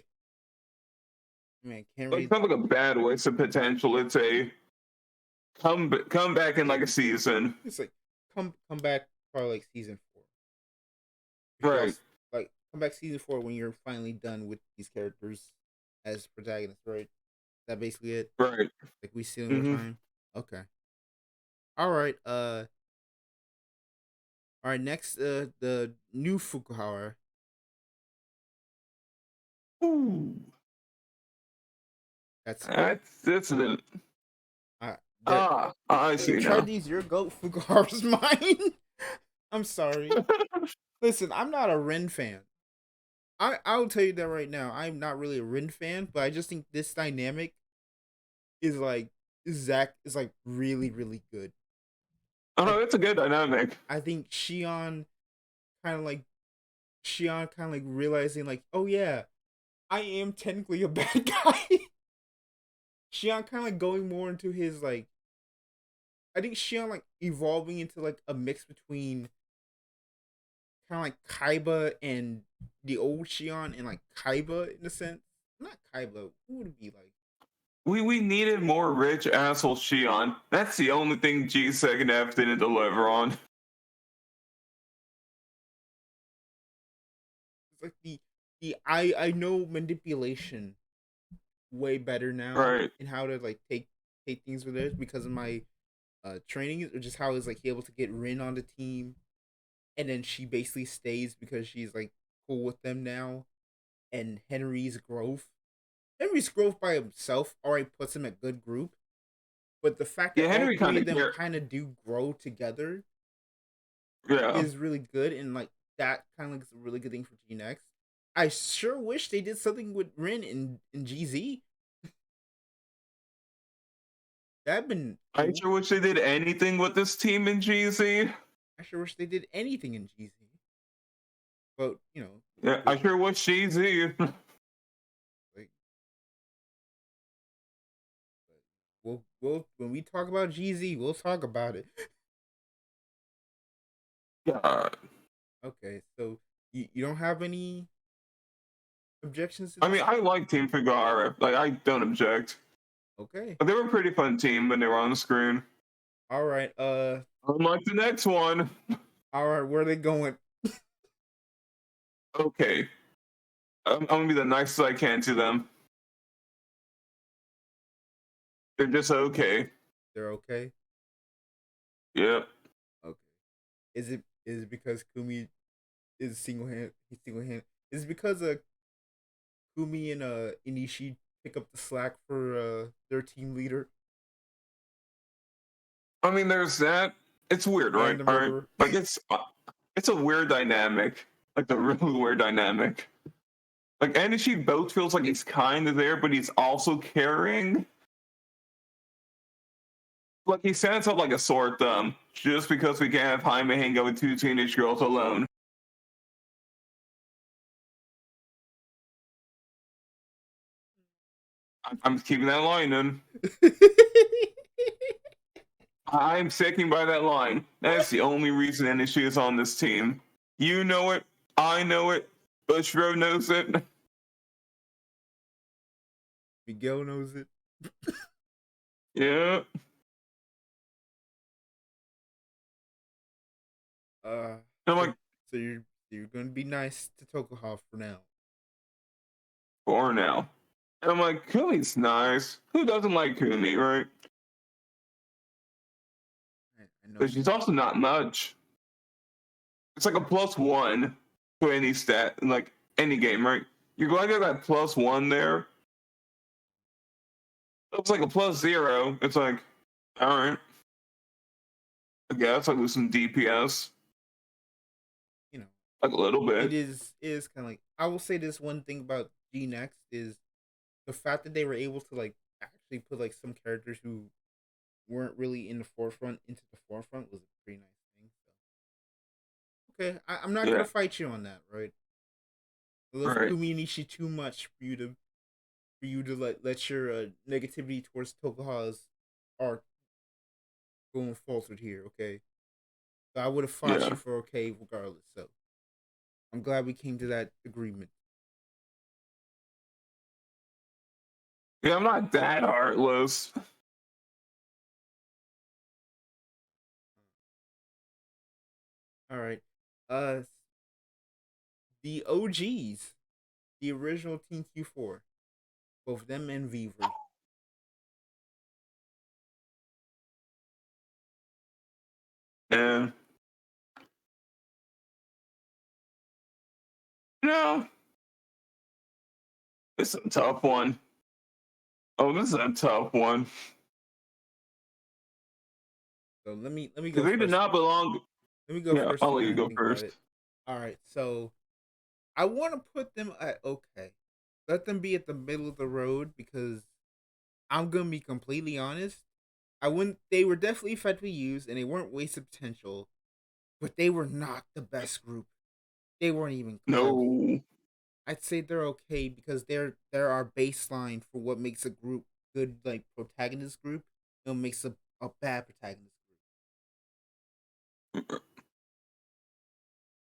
Man, can't Like, really. it's not like a bad waste of potential. It's a come back in like a season. It's like come back probably like season 4. If y'all Right, like come back season 4 when you're finally done with these characters as protagonists, right? Is that basically it? right. Like we stealing more Mm-hmm. time? Okay. All right. All right. Next, the new Fukuhara. Ooh, That's that's the that. I When you see tried now. to use your goat, Fukuhara's mine. I'm sorry. Listen, I'm not a Ren fan. I'll tell you that right now. I'm not really a Rin fan, but I just think this dynamic is like Zach is like really really good. Oh I no, it's a good dynamic. I think kind of like Shion kind of like realizing like, oh yeah, I am technically a bad guy. Shion kind of like going more into his like, I think Shion like evolving into like a mix between kind of like Kaiba and the old Shion and like Kaiba in a sense. Not Kaiba. Who would it be like? We needed more rich asshole Shion. That's the only thing G second F didn't deliver on. It's like the I know manipulation way better now Right. and how to like take things with it because of my training, or just how is like able to get Rin on the team, and then she basically stays because she's like cool with them now. And Henry's growth by himself already puts him at good group, but the fact that Yeah, all Henry three kind of of them care. kind of do grow together Yeah. is really good, and like that kind of is a really good thing for G Next. I sure wish they did something with Rin in GZ. That'd been I cool. sure wish they did anything with this team in GZ. I sure wish they did anything in GZ. But Yeah, I sure wish GZ. like we'll when we talk about GZ, we'll talk about it. God. Okay, so you don't have any objections to I mean, this? I like Team Figara. Like, I don't object. Okay. But they were a pretty fun team when they were on the screen. All right. Unlike the next one. All right. Where are they going? Okay. I'm gonna be the nicest I can to them. They're just okay. They're okay. Yep. Okay. Is it because Kumi is single hand? He's single hand. Is it because Kumi and Inishi pick up the slack for their team leader I mean, there's that. It's weird, right? and the All right. murderer? Like, it's a weird dynamic. Like, the really weird dynamic. Like Enishi both feels like he's kind of there, but he's also caring. Like he stands up like a sore thumb just because we can't have Jaime hang out with two teenage girls alone. I'm keeping that line in. I'm sticking by that line. That's the only reason Enishi is on this team. You know it. I know it. Bushro knows it. Miguel knows it. Yeah. Uh, I'm so, like, so you're gonna be nice to Tokuha for now. for now. And I'm like, Kumi's nice. Who doesn't like Kumi, right? I know. But she's also not much. It's like a +1 to any stat, like any game, right? You're glad you got that +1 there. It's like a +0. It's like, all right. I guess I lose some DPS. You know, Like a little it bit. is kind of like, I will say this one thing about G Next is the fact that they were able to like actually put like some characters who weren't really in the forefront into the forefront was a pretty nice thing. So okay, I'm not gonna Yeah. fight you on that, right? I All love right. Kumi Nishi too much for you to let your negativity towards Tokuha's arc going faltered here. Okay, so I would have fought Yeah. you for okay regardless. So I'm glad we came to that agreement. Yeah, I'm not that heartless. All right, uh, the OGs, the original Team Q4, both them and Vivre. And you know, this is a tough one. Oh, this is a tough one. So let me Because go they did first. not belong. Let me go Yeah, first. I'll You let you kind of go think about first. it. All right, so I want to put them at okay. Let them be at the middle of the road because I'm gonna be completely honest. I wouldn't. They were definitely effectively used, and they weren't wasted potential. But they were not the best group. They weren't even close. No. I'd say they're okay because they're our baseline for what makes a group good, like protagonist group, and what makes a bad protagonist group.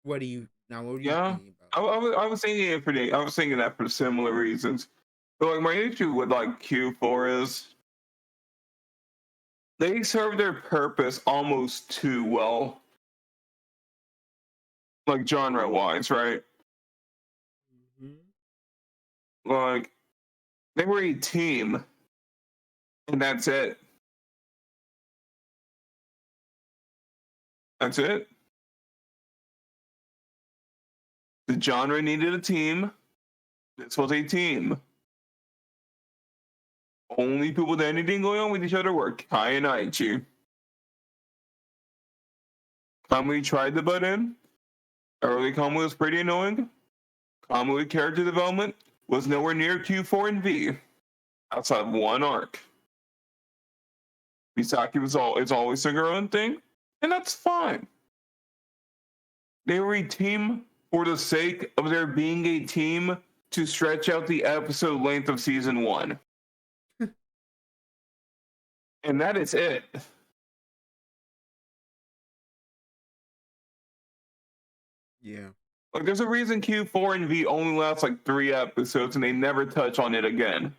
What do you now? What are you Yeah. thinking about? I was thinking it for I was thinking that for similar reasons. But like my issue with like Q4 is they serve their purpose almost too well. Like genre wise, right? Mm-hmm. Like they were a team and that's it. That's it. The genre needed a team. This was a team. Only people with anything going on with each other were Kai and Aichi. Kamui tried to butt in. Early Kamui was pretty annoying. Kamui character development was nowhere near Q4 and V, outside of one arc. Misaki is always doing her own thing, and that's fine. They were a team for the sake of there being a team to stretch out the episode length of season one. And that is it. Yeah, Like, there's a reason Q4 and V only last like 3 episodes and they never touch on it again.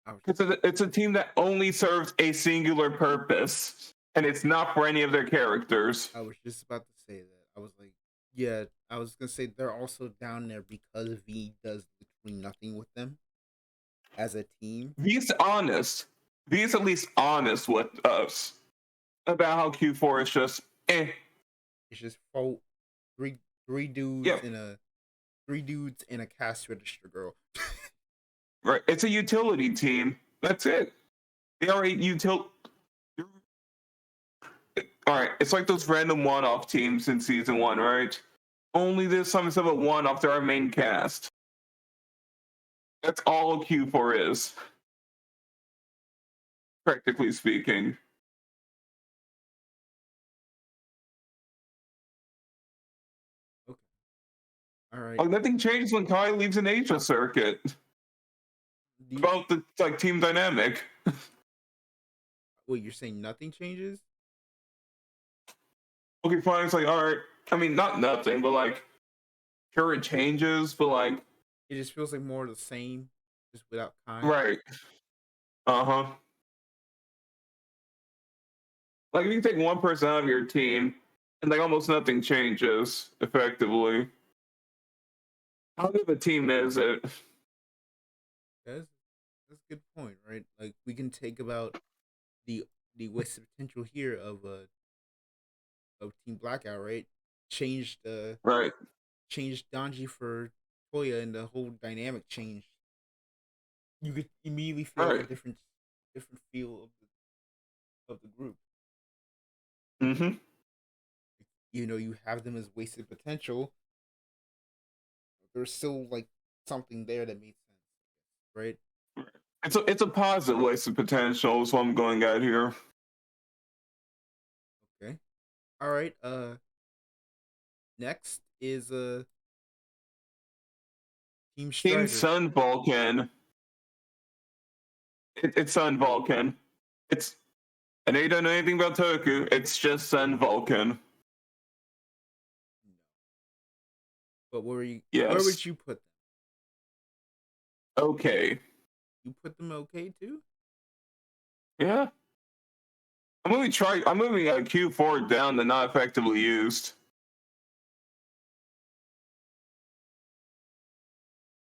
I was Because it's a team that only serves a singular purpose, and it's not for any of their characters. I was just about to say that. I was like, yeah, I was gonna say they're also down there because V does literally nothing with them as a team. V's honest. V's at least honest with us about how Q4 is just eh. It's just three three dudes Yep, in a three dudes and a cash register girl. right. It's a utility team. That's it. They are a All right, it's like those random one-off teams in season one, right? Only this time instead of a one-off, they're our main cast. That's all Q4 is, practically speaking. Okay. All right. Like nothing changes when Kai leaves an Asia circuit Do you, about the like team dynamic. wait, you're saying nothing changes? Okay, fine. It's like all right. I mean, not nothing, but like sure it changes, but like It just feels like more of the same, just without Kai. right. Uh huh. Like if you take one person out of your team, and like almost nothing changes effectively. How good of a team is it? That's that's a good point, right? Like we can take about the the wasted potential here of Team Blackout, right? Changed Right. changed Donji for Toya, and the whole dynamic changed. You could immediately feel like a Right. different feel of the group. Mm-hmm. You know, you have them as wasted potential. There's still like something there that makes sense, right? It's a positive waste of potential is what I'm going at here. Okay. All right. Next is Team Team Strider. Sun Vulcan. It's Sun Vulcan. It's and they don't know anything about Toku. It's just Sun Vulcan. No. But where Yes. would you put them? Okay. You put them okay too? Yeah. I'm moving Q4 down to not effectively used.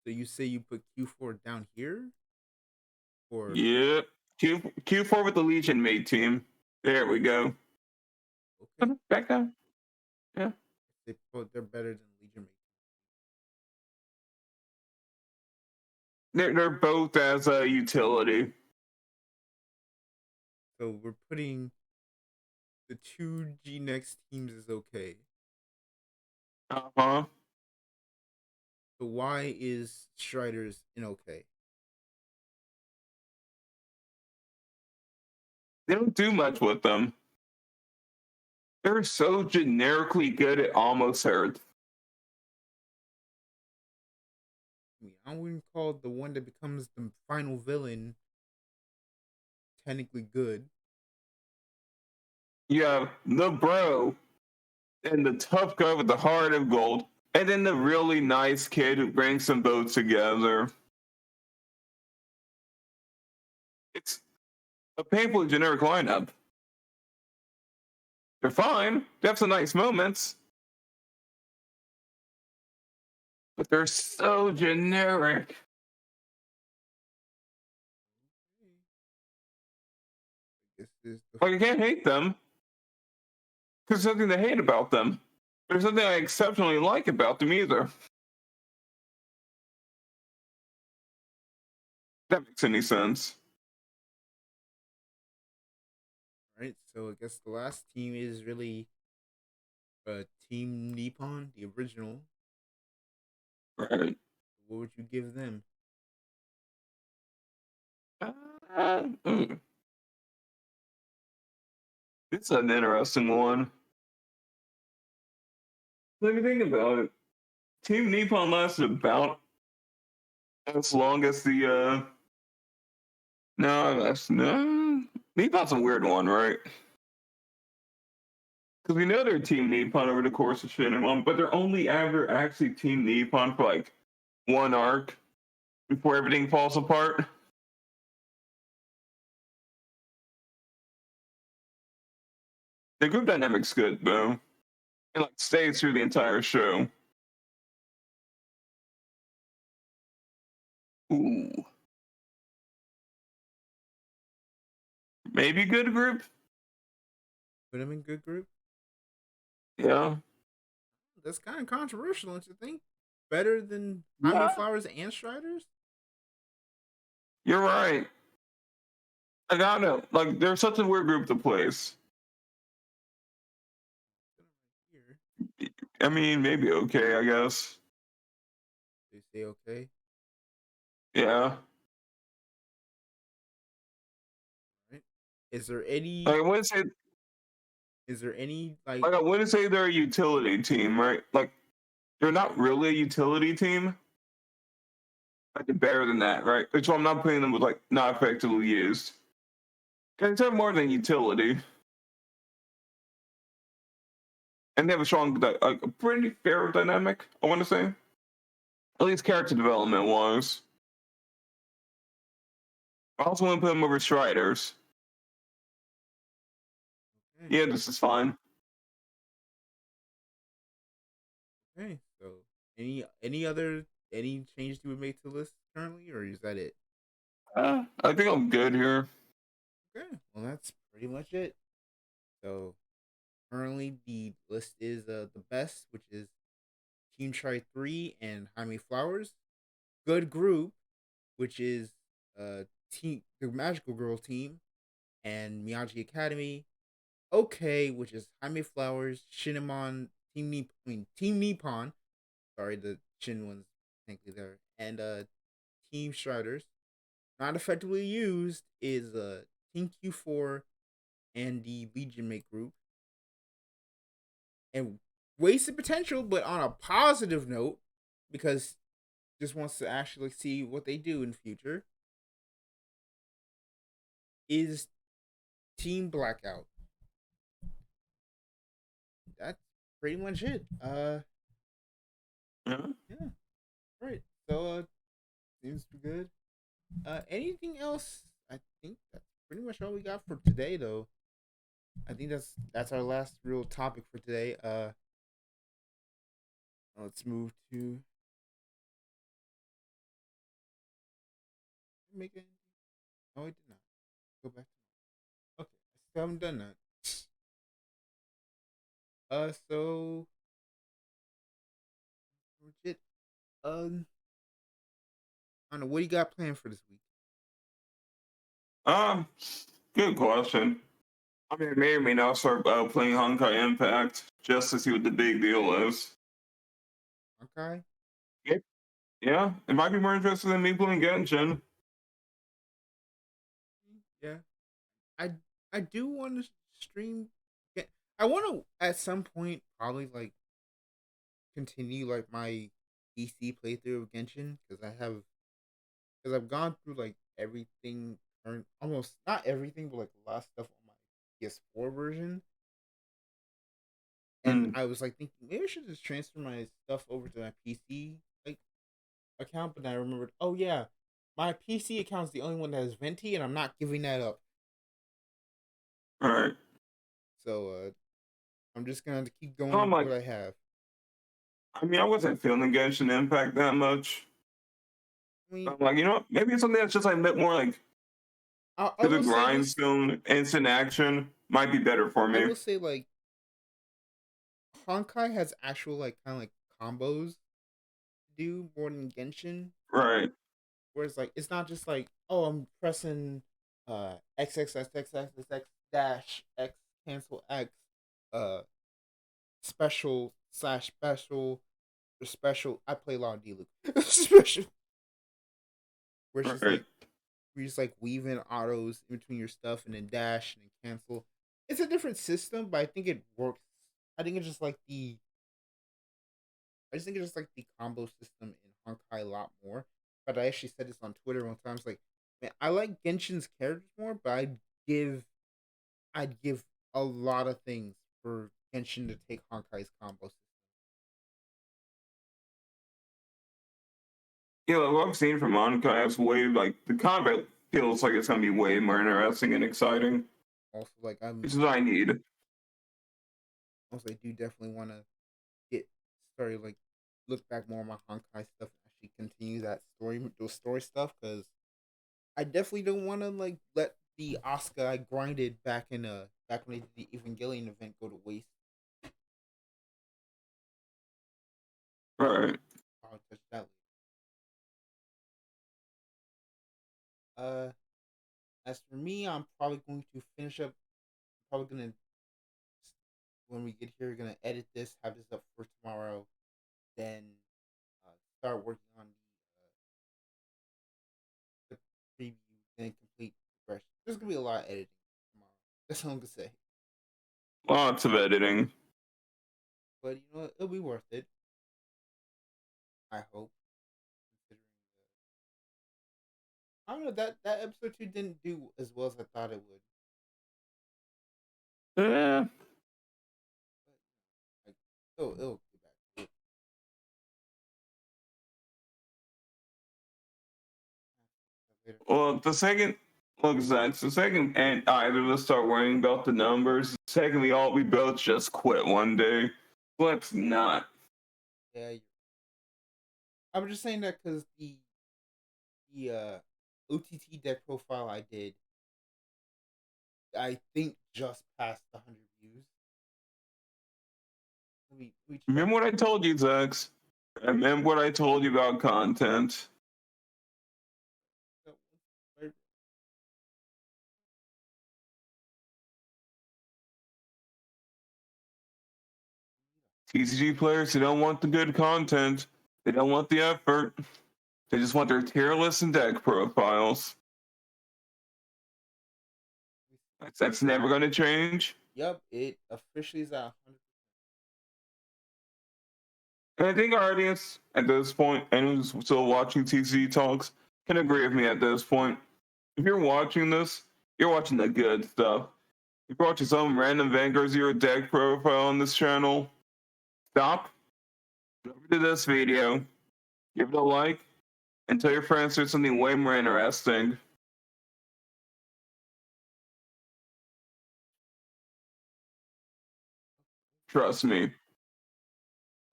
So you say you put Q4 down here? Or Yeah. Q4 with the Legion mate team. There we go. okay. Back down. Yeah. They're better than Legion Mate. They're both as a utility. So we're putting the two G next teams is okay. Uh-huh. So why is Strider's in okay? They don't do much with them. They're so generically good at almost hurt. I mean, I wouldn't call the one that becomes the final villain technically good. You have the bro and the tough guy with the heart of gold, and then the really nice kid who brings them both together. It's a painfully generic lineup. They're fine. They have some nice moments, but they're so generic. This is the Like I can't hate them because there's nothing to hate about them. There's nothing I exceptionally like about them either. If that makes any sense. right. So I guess the last team is really Team Nippon, the original. Right. What would you give them? Mm. It's an interesting one. Let me think about it. Team Nippon lasted about as long as the no, that's no. Nippon's a weird one, right? Because we know they're Team Nippon over the course of Shinramon, but they're only ever actually Team Nippon for like one arc before everything falls apart. The group dynamic's good though. It like stays through the entire show. Ooh. Maybe good group? Put them in good group? Yeah. That's kind of controversial, don't you think? Better than Hymen Yeah. Flowers and Striders? You're right. I gotta like they're such a weird group to place. Here, I mean, maybe okay, I guess. they say okay. Yeah. Right? Is there any? Like I wouldn't say Is there any like? like I wouldn't say they're a utility team, right? Like they're not really a utility team. Like they're better than that, right? So I'm not putting them with like not effectively used. Because they're more than utility. And they have a strong, a pretty fair dynamic, I want to say. At least character development wise. I also want to put them over Striders. Okay, Yeah, this is fine. okay. So any other any changes you would make to the list currently, or is that it? I think I'm good here. Okay, well that's pretty much it. So currently the list is the best, which is Team Try 3 and Jaime Flowers. Good Group, which is team the Magical Girl team and Miyagi Academy. Okay, which is Jaime Flowers, Shinamon, Team Nippon. Sorry, the Shin one's technically there, and Team Striders. Not effectively used is Team Q4 and the Legion Mate group, and wasted potential, but on a positive note because just wants to actually see what they do in the future is Team Blackout. That's pretty much it. Yeah. Yeah, right. So seems good. Anything else? I think that's pretty much all we got for today, though. I think that's our last real topic for today. Let's move to make it. No, I did not. Go back. Okay, I still haven't done that. So legit. I don't know. What do you got planned for this week? Um, Good question. I mean, I may or may not start playing Honkai Impact just to see what the big deal is. Okay. Yeah, yeah, it might be more interesting than me playing Genshin. Yeah. I I do want to stream. I want to at some point probably like continue like my PC playthrough of Genshin because I've gone through like everything current almost not everything but like a lot of stuff on my PS4 version, and Mm, I was like thinking maybe I should just transfer my stuff over to my PC like account, but then I remembered oh yeah, my PC account is the only one that has Venti, and I'm not giving that up. all right. So I'm just gonna have to keep going I'm with like, what I have. I mean, I wasn't feeling Genshin Impact that much. I mean, I'm like, maybe it's something that's just like a bit more like I to the will say this. grindstone, instant action might be better for I me. will say like Honkai has actual like kind of like combos to do more than Genshin. Right, Whereas like it's not just like oh I'm pressing XXXXXX dash X cancel X uh special slash special or special. I play a lot of D-Luke. Special. Where it's just right. like where you just like weave in autos in between your stuff and then dash and then cancel. It's a different system, but I think it works. I think it's just like the I just think it's just like the combo system in Honkai a lot more. But I actually said this on Twitter one time. I was like, man, I like Genshin's characters more, but give I'd give a lot of things for Genshin to take Honkai's combo system. Yeah, like what I've seen from Honkai is way like the combat feels like it's gonna be way more interesting and exciting, Also, like which is what I need. I do definitely want to get started, like look back more on my Honkai stuff and actually continue that those story stuff because I definitely don't want to like let the Asuka I grinded back when I did the Evangelion event go to waste. Right. I'll touch that later. Uh, as for me, I'm probably going to finish up. Probably gonna when we get here, gonna edit this, have this up for tomorrow, then start working on preview and complete progression. There's gonna be a lot of editing tomorrow. That's all I'm gonna say. Lots of editing. But you know what? It'll be worth it. I hope. Considering I don't know that episode 2 didn't do as well as I thought it would. Eh. But like, it'll be back. Later. Well, the second, look, Zach, the second and either of us start worrying about the numbers, the second we both just quit one day. Let's not. Yeah, I'm just saying that because the OTT deck profile I did, I think just passed 100 views. We check. Remember what I told you, Zex? Remember what I told you about content. T.C.G players, they don't want the good content. They don't want the effort. They just want their tier lists and deck profiles. That's never going to change. Yep, it officially is at 100. And I think our audience at this point, anyone who's still watching TC talks, can agree with me at this point. If you're watching this, you're watching the good stuff. If you're watching some random Vanguard Zero deck profile on this channel, stop, go over to this video, give it a like, and tell your friends there's something way more interesting. Trust me.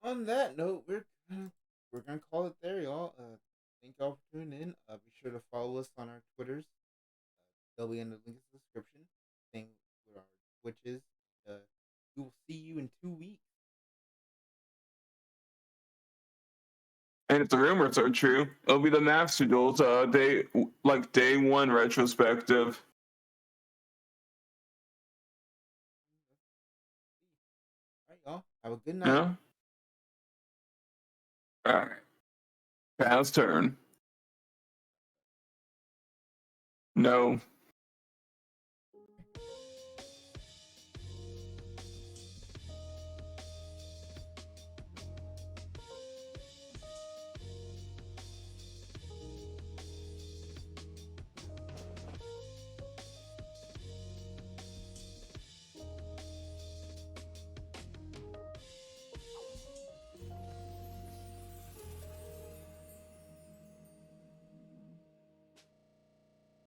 On that note, we're gonna call it there, y'all. Thank y'all for tuning in. Be sure to follow us on our Twitters. They'll be in the link in the description. Same with our Twitches. We will see you in 2 weeks. And if the rumors are true, it'll be the Master Duels day 1 retrospective. All right, y'all. Have a good night. Yeah. All right. Past turn. No.